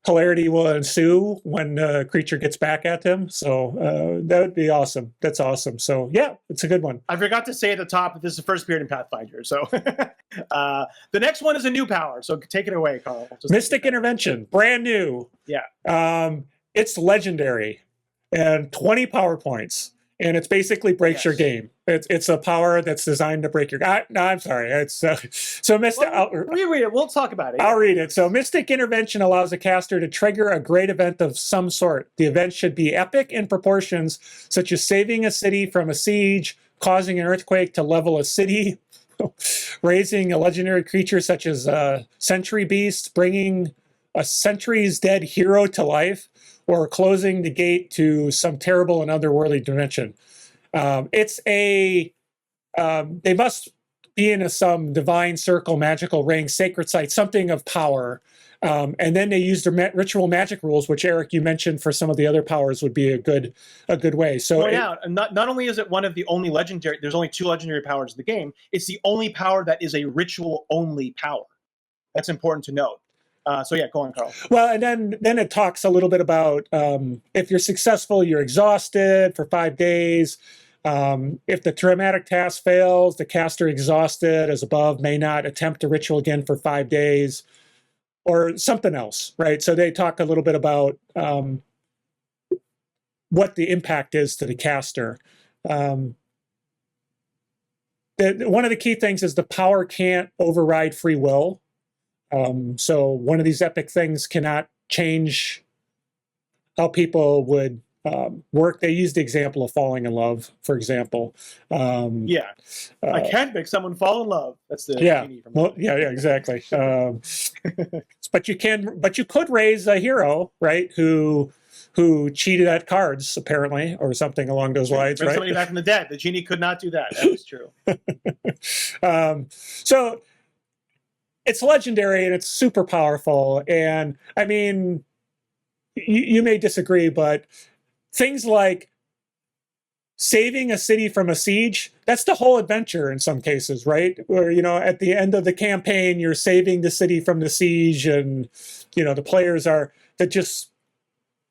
hilarity will ensue when the creature gets back at them. So that would be awesome. That's awesome. So yeah, it's a good one. I forgot to say at the top that this is the first period in Pathfinder. So the next one is a new power. So take it away, Carl. Mystic Intervention, brand new. Yeah. It's legendary and 20 power points. And it's basically breaks your game. It's a power that's designed to break your. No, I'm sorry. It's so Mystic. Well, reread it. We'll talk about it. I'll read it. So Mystic Intervention allows a caster to trigger a great event of some sort. The event should be epic in proportions, such as saving a city from a siege, causing an earthquake to level a city, raising a legendary creature such as a Sentry Beast, bringing a centuries dead hero to life, or closing the gate to some terrible and otherworldly dimension. They must be in some divine circle, magical ring, sacred site, something of power. And then they use their ritual magic rules, which Eric, you mentioned for some of the other powers would be a good way. So not only is it one of the only legendary, there's only 2 legendary powers in the game, it's the only power that is a ritual only power. That's important to note. So yeah, go on, Carl. Well, and then it talks a little bit about if you're successful, you're exhausted for 5 days. If the dramatic task fails, the caster exhausted as above may not attempt a ritual again for 5 days, or something else, right? So they talk a little bit about what the impact is to the caster. One of the key things is the power can't override free will. So one of these epic things cannot change how people would work. They used the example of falling in love, for example. I can't make someone fall in love. That's the genie from exactly. But you could raise a hero, right? Who cheated at cards, apparently, or something along those lines, bring right? somebody back from the dead. The genie could not do that. That is true. So it's legendary and it's super powerful. And I mean, you may disagree, but things like saving a city from a siege, that's the whole adventure in some cases, right? Where, at the end of the campaign, you're saving the city from the siege, and, the players are that just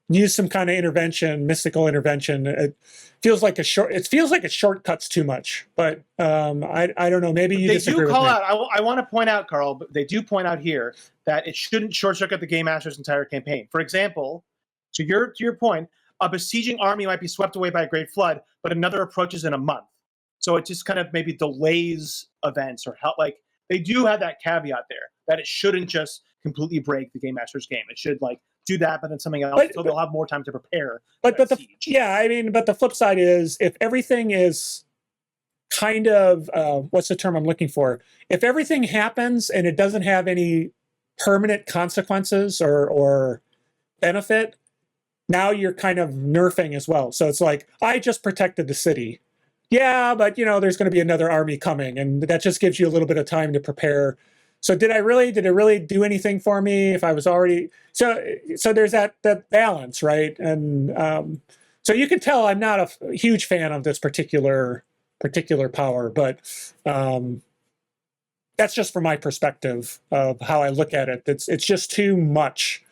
use some kind of intervention, mystical intervention. It feels like it shortcuts too much, but I don't know. Maybe you disagree with me. I want to point out, Carl, but they do point out here that it shouldn't short circuit the game master's entire campaign. For example, to your point, a besieging army might be swept away by a great flood, but another approaches in a month. So it just kind of maybe delays events or help. Like, they do have that caveat there that it shouldn't just completely break the game master's game. It should do that, but then something else, so they'll have more time to prepare. But the flip side is, if everything is kind of what's the term I'm looking for? If everything happens and it doesn't have any permanent consequences or benefit, now you're kind of nerfing as well. So it's like, I just protected the city. Yeah, but there's going to be another army coming, and that just gives you a little bit of time to prepare. So did it really do anything for me if I was already so there's that balance, right? And so you can tell I'm not a huge fan of this particular power, but that's just from my perspective of how I look at it. It's just too much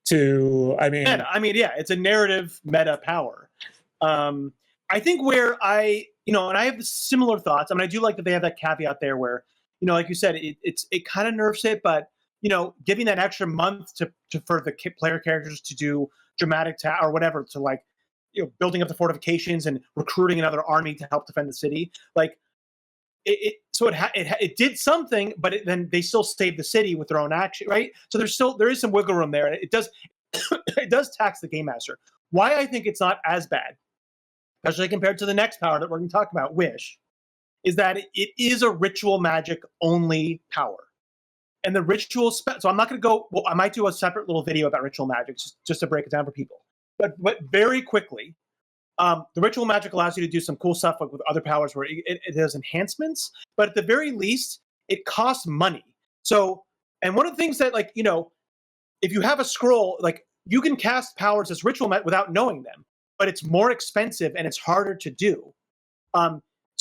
to, it's a narrative meta power. I think where and I have similar thoughts. I do like that they have that caveat there where, like you said, it kind of nerfs it, but giving that extra month for the player characters to do dramatic or whatever, to building up the fortifications and recruiting another army to help defend the city, it did something, but then they still saved the city with their own action, right? So there is some wiggle room there, and it does tax the game master. Why I think it's not as bad, especially compared to the next power that we're going to talk about, Wish, is that it is a ritual magic only power. And the ritual so I'm not going to go, well, I might do a separate little video about ritual magic just to break it down for people. But very quickly, the ritual magic allows you to do some cool stuff with other powers where it has enhancements, but at the very least, it costs money. So, and one of the things that, if you have a scroll, you can cast powers as ritual without knowing them, but it's more expensive and it's harder to do.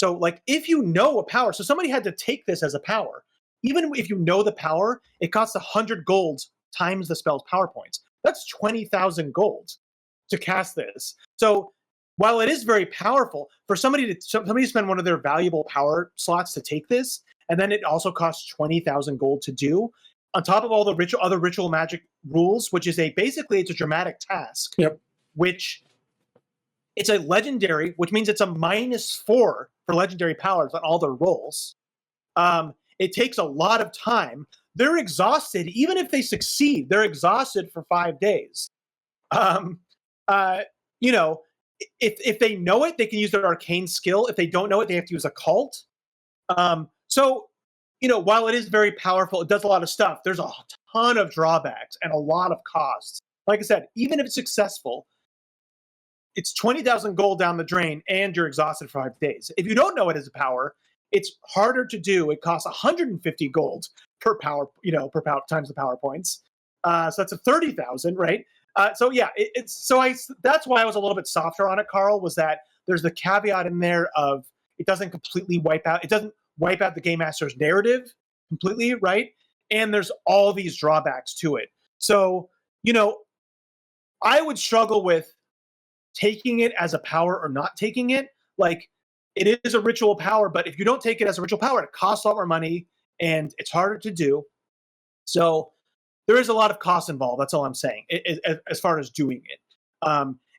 So like if you know a power, so somebody had to take this as a power. Even if you know the power, it costs 100 gold times the spell's power points. That's 20,000 gold to cast this. So while it is very powerful, for somebody to spend one of their valuable power slots to take this, and then it also costs 20,000 gold to do, on top of all the other ritual magic rules, which is basically it's a dramatic task. Yep. Which it's a legendary, which means it's a -4 for legendary powers on all their rolls. It takes a lot of time. They're exhausted, even if they succeed. They're exhausted for 5 days. You know, if they know it, they can use their arcane skill. If they don't know it, they have to use a cult. So, you know, while it is very powerful, it does a lot of stuff. There's a ton of drawbacks and a lot of costs. Like I said, even if it's successful, it's 20,000 gold down the drain, and you're exhausted for 5 days. If you don't know it as a power, it's harder to do. It costs 150 gold per power, per power times the power points. So that's a 30,000, right? So yeah, that's why I was a little bit softer on it, Carl. Was that there's the caveat in there of it doesn't completely wipe out. It doesn't wipe out the game master's narrative completely, right? And there's all these drawbacks to it. So I would struggle with taking it as a power or not taking it. Like, it is a ritual power, but if you don't take it as a ritual power, it costs a lot more money and it's harder to do. So there is a lot of cost involved. That's all I'm saying as far as doing it.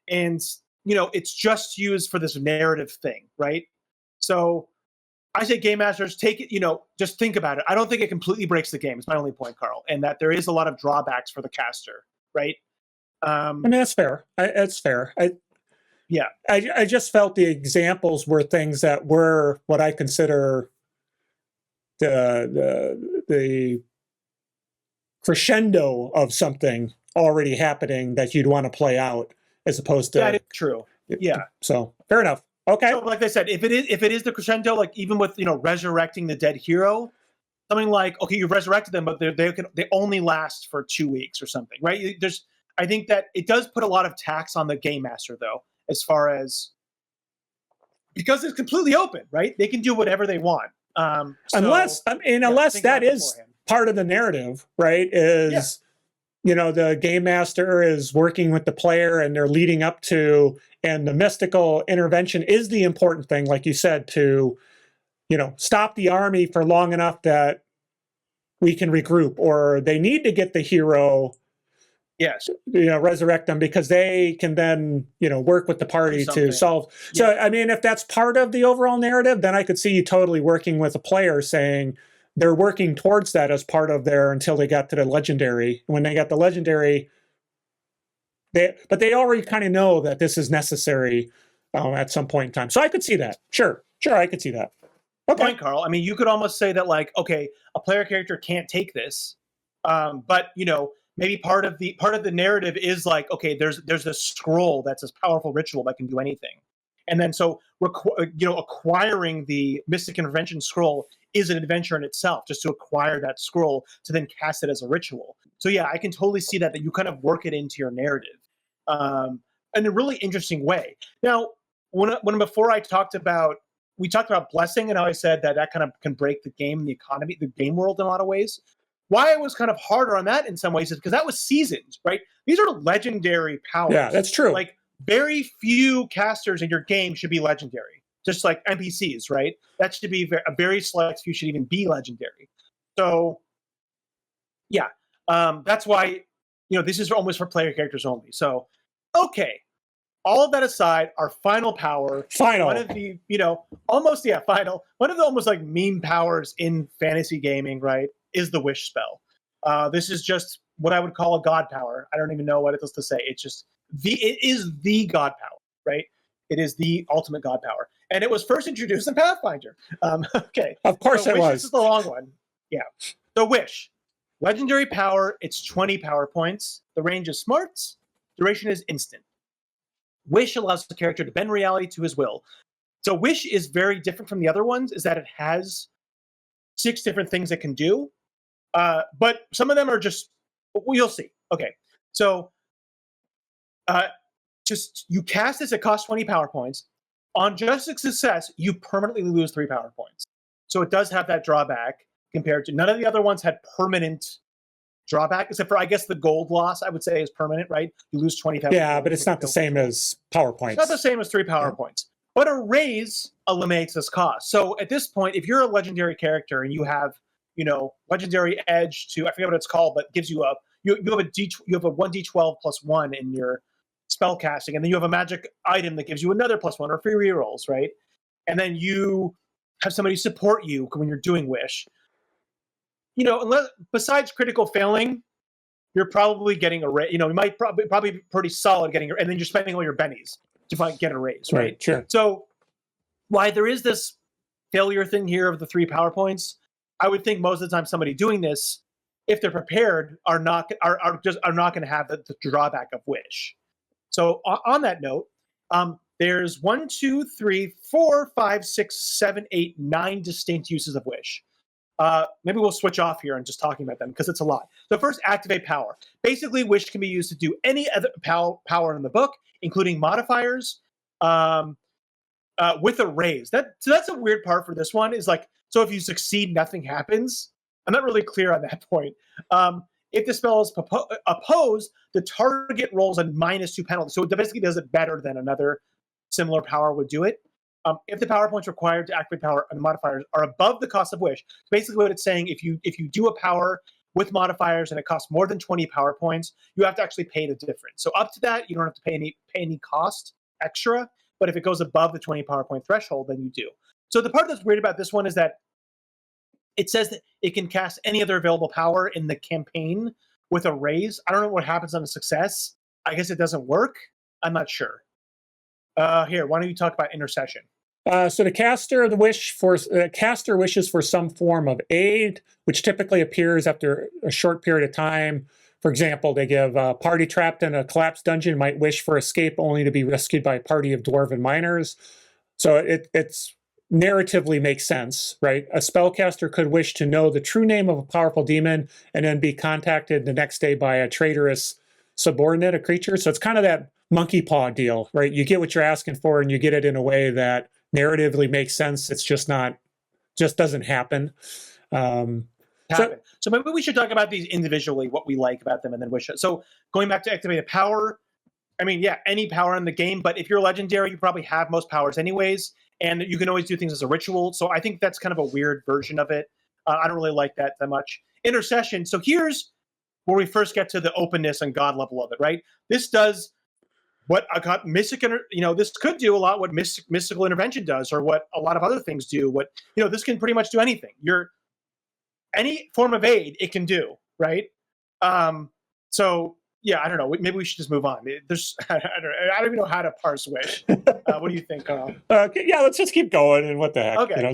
And it's just used for this narrative thing, right? So I say game masters, take it, just think about it. I don't think it completely breaks the game. It's my only point, Carl. And that there is a lot of drawbacks for the caster, right? I mean, that's fair. That's fair. Yeah. I just felt the examples were things that were what I consider the crescendo of something already happening that you'd want to play out, as opposed to that is true. Yeah. So fair enough. Okay. So like I said, if it is the crescendo, like even with resurrecting the dead hero, something like, okay, you've resurrected them, but they only last for 2 weeks or something, right? I think that it does put a lot of tax on the game master, though, as far as because it's completely open, right? They can do whatever they want. Unless that is part of the narrative, right? The game master is working with the player and they're leading up to, and the mystical intervention is the important thing, like you said, to, stop the army for long enough that we can regroup, or they need to get the hero, yes, resurrect them because they can then, work with the party to solve. So, I mean, if that's part of the overall narrative, then I could see you totally working with a player saying they're working towards that as part of their, until they got to the legendary. When they got the legendary, but they already kind of know that this is necessary at some point in time. So I could see that. Sure, I could see that. Okay. Point, Carl. I mean, you could almost say that, like, okay, a player character can't take this, but maybe part of the narrative is like, okay, there's this scroll that's this powerful ritual that can do anything, and then so acquiring the Mystic Intervention scroll is an adventure in itself, just to acquire that scroll to then cast it as a ritual. So yeah, I can totally see that you kind of work it into your narrative in a really interesting way. Now, when before we talked about blessing, and how I said that kind of can break the game, the economy, the game world in a lot of ways. Why I was kind of harder on that in some ways is because that was seasoned, right? These are legendary powers. Yeah, that's true. Like, very few casters in your game should be legendary, just like NPCs, right? That should be a very select few should even be legendary. So, yeah, that's why this is almost for player characters only. So, okay, all of that aside, our final power, one of the final, one of the almost like meme powers in fantasy gaming, right, is the wish spell. This is just what I would call a god power. I don't even know what it is to say. It's just it is the god power, right? It is the ultimate god power, and it was first introduced in Pathfinder. Okay, of course it was. This is the long one. Yeah. So wish, legendary power. It's 20 power points. The range is smarts. Duration is instant. Wish allows the character to bend reality to his will. So wish is very different from the other ones, is that it has 6 different things it can do. But some of them are just, you'll see. Okay. So just you cast this, it costs 20 power points. On just a success, you permanently lose 3 power points. So it does have that drawback compared to none of the other ones had permanent drawback, except for I guess the gold loss I would say is permanent, right? You lose 20,000. Yeah, but it's not the same as power points. It's not the same as 3 power points. But a raise eliminates this cost. So at this point, if you're a legendary character and you have, legendary edge to, I forget what it's called, but gives you you have a 1d12 plus 1 in your spell casting, and then you have a magic item that gives you another plus 1 or free rerolls, right? And then you have somebody support you when you're doing wish. Unless, besides critical failing, you're probably getting a raise. You might probably be pretty solid getting, and then you're spending all your bennies to get a raise, right? Sure. So, why there is this failure thing here of the 3 power points, I would think most of the time somebody doing this, if they're prepared, are not going to have the drawback of wish. So, on that note, there's 1, 2, 3, 4, 5, 6, 7, 8, 9 distinct uses of wish. Maybe we'll switch off here and just talking about them because it's a lot. So first, activate power. Basically, wish can be used to do any other power in the book, including modifiers, with a raise. So that's a weird part for this one. Is like, so if you succeed, nothing happens. I'm not really clear on that point. If the spell is opposed, the target rolls a -2 penalty. So it basically does it better than another similar power would do it. If the power points required to activate power and the modifiers are above the cost of wish, basically what it's saying, if you do a power with modifiers and it costs more than 20 power points, you have to actually pay the difference. So up to that, you don't have to pay any cost extra. But if it goes above the 20 power point threshold, then you do. So the part that's weird about this one is that it says that it can cast any other available power in the campaign with a raise. I don't know what happens on a success. I guess it doesn't work. I'm not sure. Here, why don't you talk about intercession? So the caster wishes for some form of aid, which typically appears after a short period of time. For example, they give a party trapped in a collapsed dungeon might wish for escape only to be rescued by a party of dwarven miners. So it's narratively makes sense, right? A spellcaster could wish to know the true name of a powerful demon and then be contacted the next day by a traitorous subordinate, a creature. So it's kind of that monkey paw deal, right? You get what you're asking for and you get it in a way that narratively makes sense. It's just doesn't happen. So maybe we should talk about these individually, what we like about them, and then wish it. So going back to activated power, I mean, yeah, any power in the game, but if you're legendary, you probably have most powers anyways, and you can always do things as a ritual. So I think that's kind of a weird version of it. I don't really like that much. Intercession. So here's where we first get to the openness and God level of it, right? This does what this could do a lot what mystical intervention does, or what a lot of other things do. This can pretty much do anything. Any form of aid it can do, right? So yeah, I don't know. Maybe we should just move on. I don't even know how to parse wish. What do you think, Carl? Yeah, let's just keep going. And what the heck? Okay.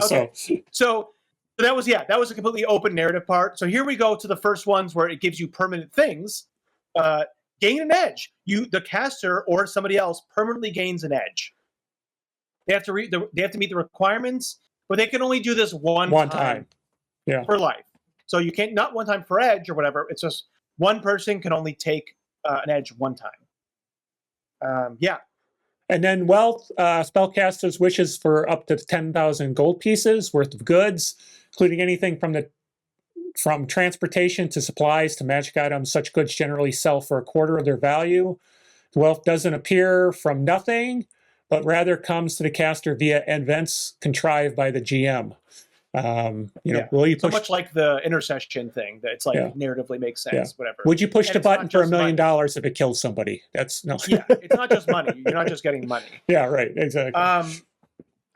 So that was a completely open narrative part. So here we go to the first ones where it gives you permanent things. Gain an edge. The caster or somebody else permanently gains an edge. They have to meet the requirements, but they can only do this one time. Yeah. For life. So you can't, not one time for edge or whatever. It's just one person can only take an edge one time. Yeah. And then wealth, spellcasters wishes for up to 10,000 gold pieces worth of goods, including anything from transportation to supplies to magic items. Such goods generally sell for a quarter of their value. The wealth doesn't appear from nothing, but rather comes to the caster via events contrived by the GM. Will you push so much like the intercession thing that it's like narratively makes sense, whatever. Would you push the button for $1 million if it kills somebody? That's no. Yeah, it's not just money. You're not just getting money. Yeah, right. Exactly.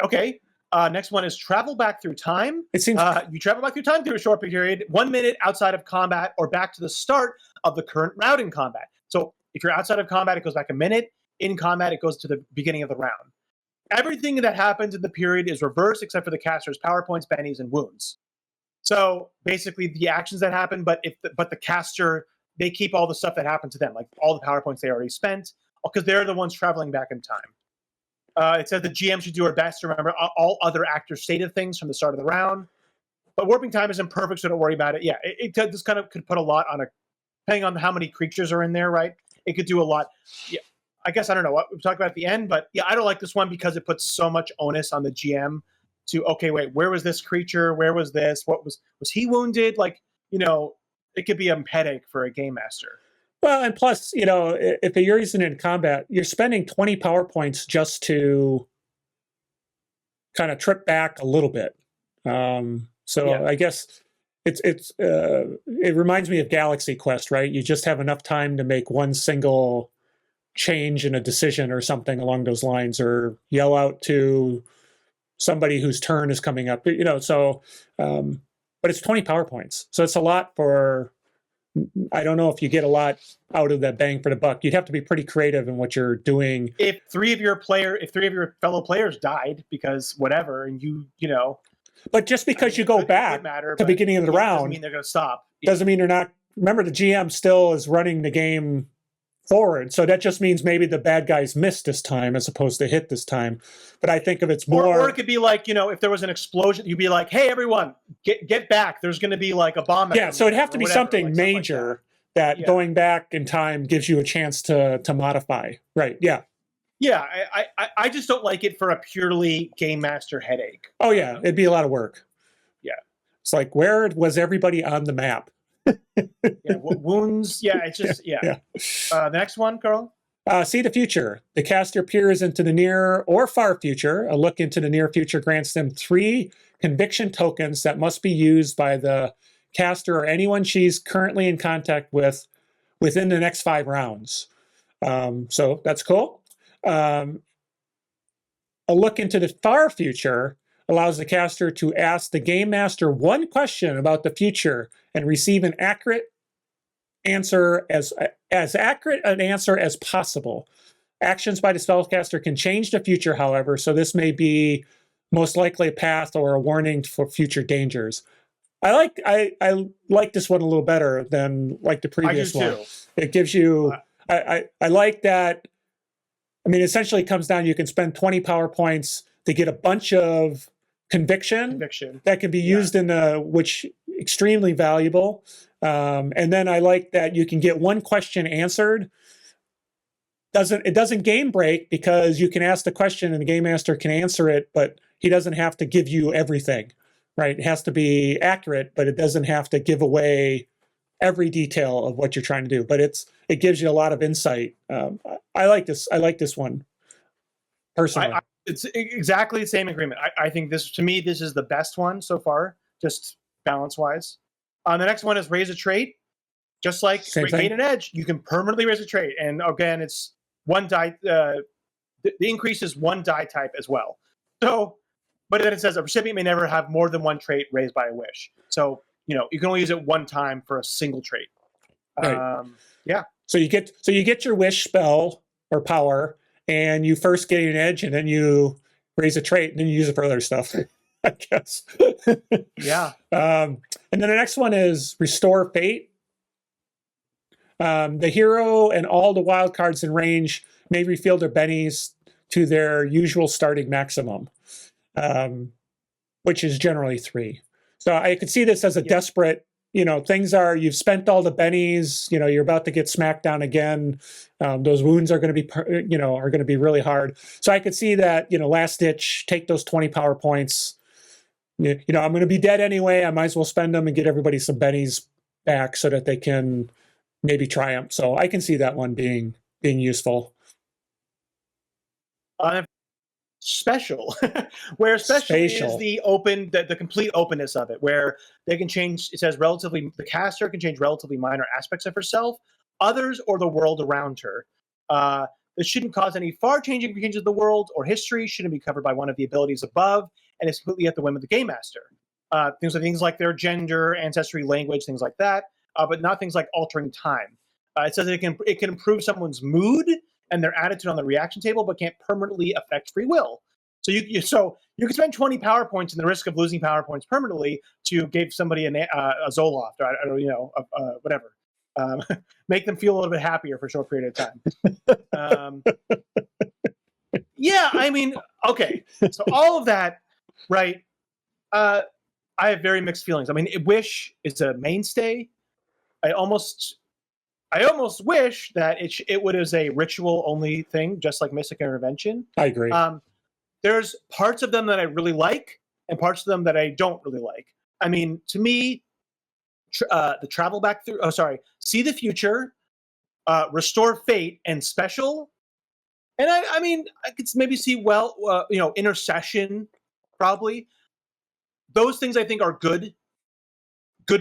Okay. Next one is travel back through time. It seems you travel back through time through a short period, 1 minute outside of combat, or back to the start of the current round in combat. So if you're outside of combat, it goes back a minute. In combat, it goes to the beginning of the round. Everything that happens in the period is reversed except for the caster's power points, bennies, and wounds. So basically, the actions that happen, but the caster, they keep all the stuff that happened to them, like all the power points they already spent, because they're the ones traveling back in time. It says the GM should do her best to remember all other actors' stated things from the start of the round. But warping time isn't perfect, so don't worry about it. Yeah, it just kind of could put a lot on depending on how many creatures are in there, right? It could do a lot. Yeah. I guess I don't know what we've talked about at the end, but yeah, I don't like this one because it puts so much onus on the GM to, okay, wait, where was this creature? Where was this? What was he wounded? Like, it could be a headache for a game master. Well, and plus, if you're using it in combat, you're spending 20 power points just to kind of trip back a little bit. I guess it reminds me of Galaxy Quest, right? You just have enough time to make one single change in a decision or something along those lines, or yell out to somebody whose turn is coming up. But it's 20 power points, so it's a lot for. I don't know if you get a lot out of that bang for the buck. You'd have to be pretty creative in what you're doing. If three of your fellow players died because whatever, and But just because you go back to the beginning of the round doesn't mean they're going to stop. Doesn't mean they're not. Remember, the GM still is running the game forward, so that just means maybe the bad guys missed this time as opposed to hit this time. But I think of it's more. Or it could be like, if there was an explosion, you'd be like, "Hey, everyone, get back! There's going to be like a bomb." Yeah, so it'd have to be something major that going back in time gives you a chance to modify. Right? Yeah. Yeah, I just don't like it for a purely game master headache. Oh yeah, it'd be a lot of work. Yeah, it's like, where was everybody on the map? Wounds. Yeah, it's just the next one, Carl. See the future. The caster peers into the near or far future. A look into the near future grants them 3 conviction tokens that must be used by the caster or anyone she's currently in contact with within the next 5 rounds. So that's cool. A look into the far future allows the caster to ask the game master one question about the future and receive an accurate answer as accurate an answer as possible. Actions by the spellcaster can change the future, however, so this may be most likely a path or a warning for future dangers. I like this one a little better than like the previous one. Too. It gives you I like that. I mean, essentially it comes down, you can spend 20 power points to get a bunch of conviction that can be used in which extremely valuable. And then I like that you can get one question answered. It doesn't game break because you can ask the question and the game master can answer it, but he doesn't have to give you everything, right? It has to be accurate, but it doesn't have to give away every detail of what you're trying to do. But it gives you a lot of insight. I like this. I like this one personally. It's exactly the same agreement. I think this is the best one so far, just balance wise. The next one is raise a trait. Just like gain an edge, you can permanently raise a trait. And again, it's one die. The increase is 1 die type as well. So, but then it says a recipient may never have more than 1 trait raised by a wish. So, you can only use it 1 time for a single trait. Right. Yeah. So you get your wish spell or power, and you first get an edge, and then you raise a trait, and then you use it for other stuff, I guess. Yeah. And then the next one is Restore Fate. The hero and all the wild cards in range may refill their bennies to their usual starting maximum, which is generally 3. So I could see this as a desperate, you've spent all the bennies, you're about to get smacked down again. Those wounds are going to be really hard. So I could see that, last ditch, take those 20 power points. I'm going to be dead anyway. I might as well spend them and get everybody some bennies back so that they can maybe triumph. So I can see that one being useful. Special, where special is the complete openness of it, where they can change. It says the caster can change relatively minor aspects of herself, others, or the world around her. This shouldn't cause any far-changing changes of the world or history. Shouldn't be covered by one of the abilities above, and it's completely at the whim of the game master. Things like their gender, ancestry, language, things like that, but not things like altering time. It says it can improve someone's mood and their attitude on the reaction table, but can't permanently affect free will. So you can spend 20 power points and the risk of losing power points permanently to give somebody a Zoloft or whatever, make them feel a little bit happier for a short period of time. Yeah, I mean, okay. So all of that, right? I have very mixed feelings. I mean, Wish is a mainstay. I almost wish that it would as a ritual only thing, just like Mystic Intervention. I agree. There's parts of them that I really like, and parts of them that I don't really like. I mean, to me, the travel back through. Oh, sorry, see the future, restore fate, and special. And I mean, I could maybe see intercession, probably. Those things I think are good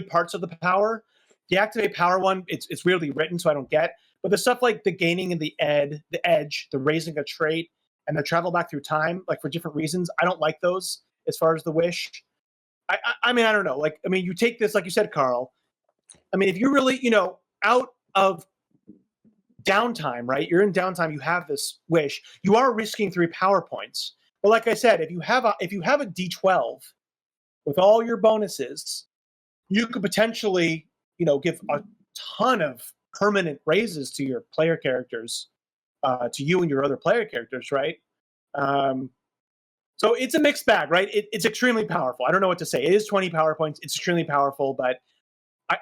parts of the power. The activate power one, it's weirdly written, so I don't get. But the stuff like the gaining and the edge, the raising a trait, and the travel back through time, like for different reasons, I don't like those as far as the wish. I mean, I don't know. Like, I mean, you take this, like you said, Carl. I mean, if you're really, out of downtime, right? You're in downtime. You have this wish. You are risking 3 power points. But like I said, if you have a D12 with all your bonuses, you could potentially, give a ton of permanent raises to your player characters, to you and your other player characters, right? So it's a mixed bag, right? It's extremely powerful. I don't know what to say. It is 20 power points. It's extremely powerful, but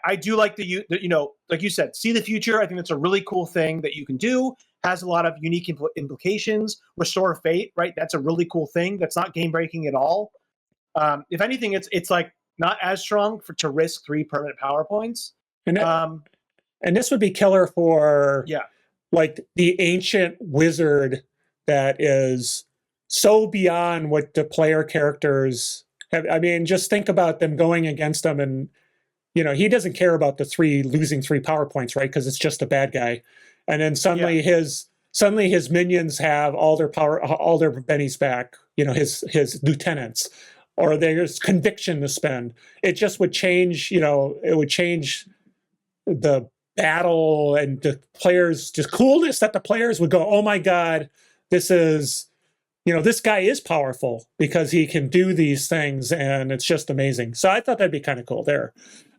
I do like like you said, see the future. I think that's a really cool thing that you can do. Has a lot of unique implications. Restore fate, right? That's a really cool thing. That's not game breaking at all. If anything, it's like not as strong to risk 3 permanent power points. And this would be killer for like the ancient wizard that is so beyond what the player characters have. I mean, just think about them going against them, and he doesn't care about the losing 3 power points, right? Because it's just a bad guy. And then suddenly his minions have all their power, all their bennies back, his lieutenants, or there's conviction to spend. It just would change, it would change the battle and the players, just coolness that the players would go, oh my God, this is, this guy is powerful because he can do these things, and it's just amazing. So I thought that'd be kind of cool there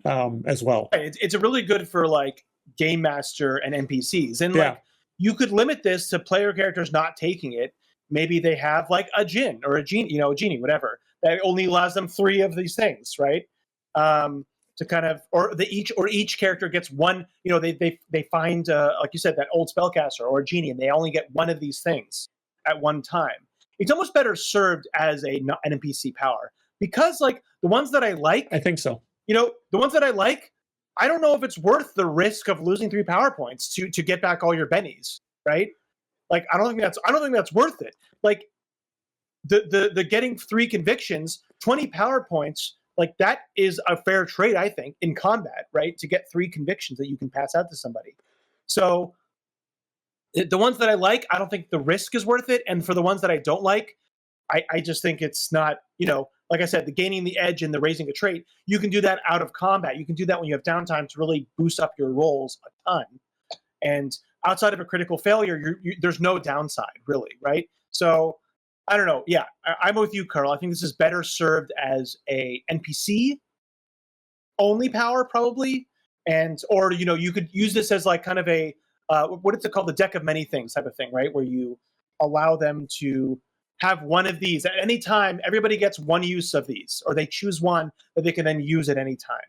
as well. It's really good for like game master and NPCs, and like you could limit this to player characters not taking it. Maybe they have like a djinn or a genie, whatever, that only allows them 3 of these things, right? To kind of, or each character gets one. They find like you said, that old spellcaster or a genie, and they only get 1 of these things at one time. It's almost better served as an NPC power, because like the ones that I like, I think so. The ones that I like, I don't know if it's worth the risk of losing 3 power points to get back all your bennies, right? Like I don't think that's worth it. Like the getting 3 convictions, 20 power points, like that is a fair trade, I think, in combat, right? To get 3 convictions that you can pass out to somebody. So the ones that I like, I don't think the risk is worth it. And for the ones that I don't like, I just think it's not, like I said, the gaining the edge and the raising a trait, you can do that out of combat. You can do that when you have downtime to really boost up your rolls a ton. And outside of a critical failure, there's no downside, really, right? So I don't know. Yeah, I'm with you, Carl. I think this is better served as a NPC only power, probably, or you could use this as like kind of a what is it called, the deck of many things type of thing, right? Where you allow them to have 1 of these at any time. Everybody gets 1 use of these, or they choose 1 that they can then use at any time.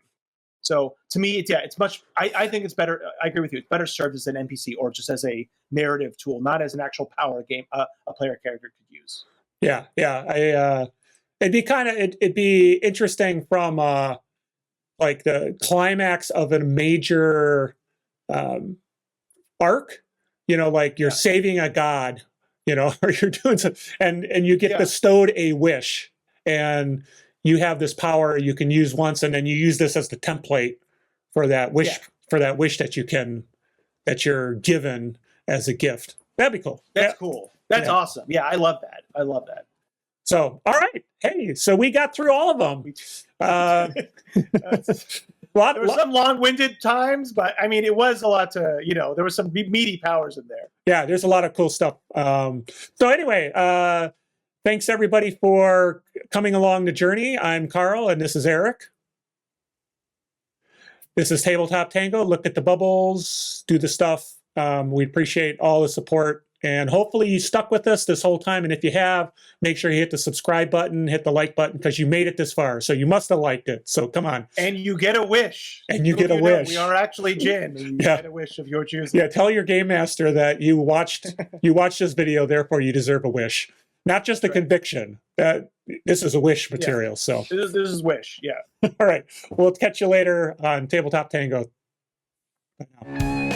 So to me, it's much. I think it's better. I agree with you. It's better served as an NPC or just as a narrative tool, not as an actual power game a player character could use. Yeah. It'd be interesting from like the climax of a major arc. Like you're saving a god, or you're doing something, and you get bestowed a wish, and you have this power you can use once, and then you use this as the template for that wish, that you're given as a gift. That'd be cool. That's cool. That's awesome. Yeah, I love that. So, all right. Hey, so we got through all of them. There were some long-winded times, but I mean, it was a lot to, there was some meaty powers in there. Yeah, there's a lot of cool stuff. So anyway, thanks everybody for coming along the journey. I'm Carl, and this is Eric. This is Tabletop Tango. Look at the bubbles, do the stuff. We appreciate all the support And hopefully you stuck with us this whole time. And if you have, make sure you hit the subscribe button, hit the like button, because you made it this far. So you must have liked it. So come on. And you get a wish. And you get a wish. We are actually Jin. You get a wish of your choosing. Yeah, tell your game master that you watched this video, therefore you deserve a wish. Not just a conviction. That this is a wish material. So this is wish. Yeah. All right. We'll catch you later on Tabletop Tango. Bye now.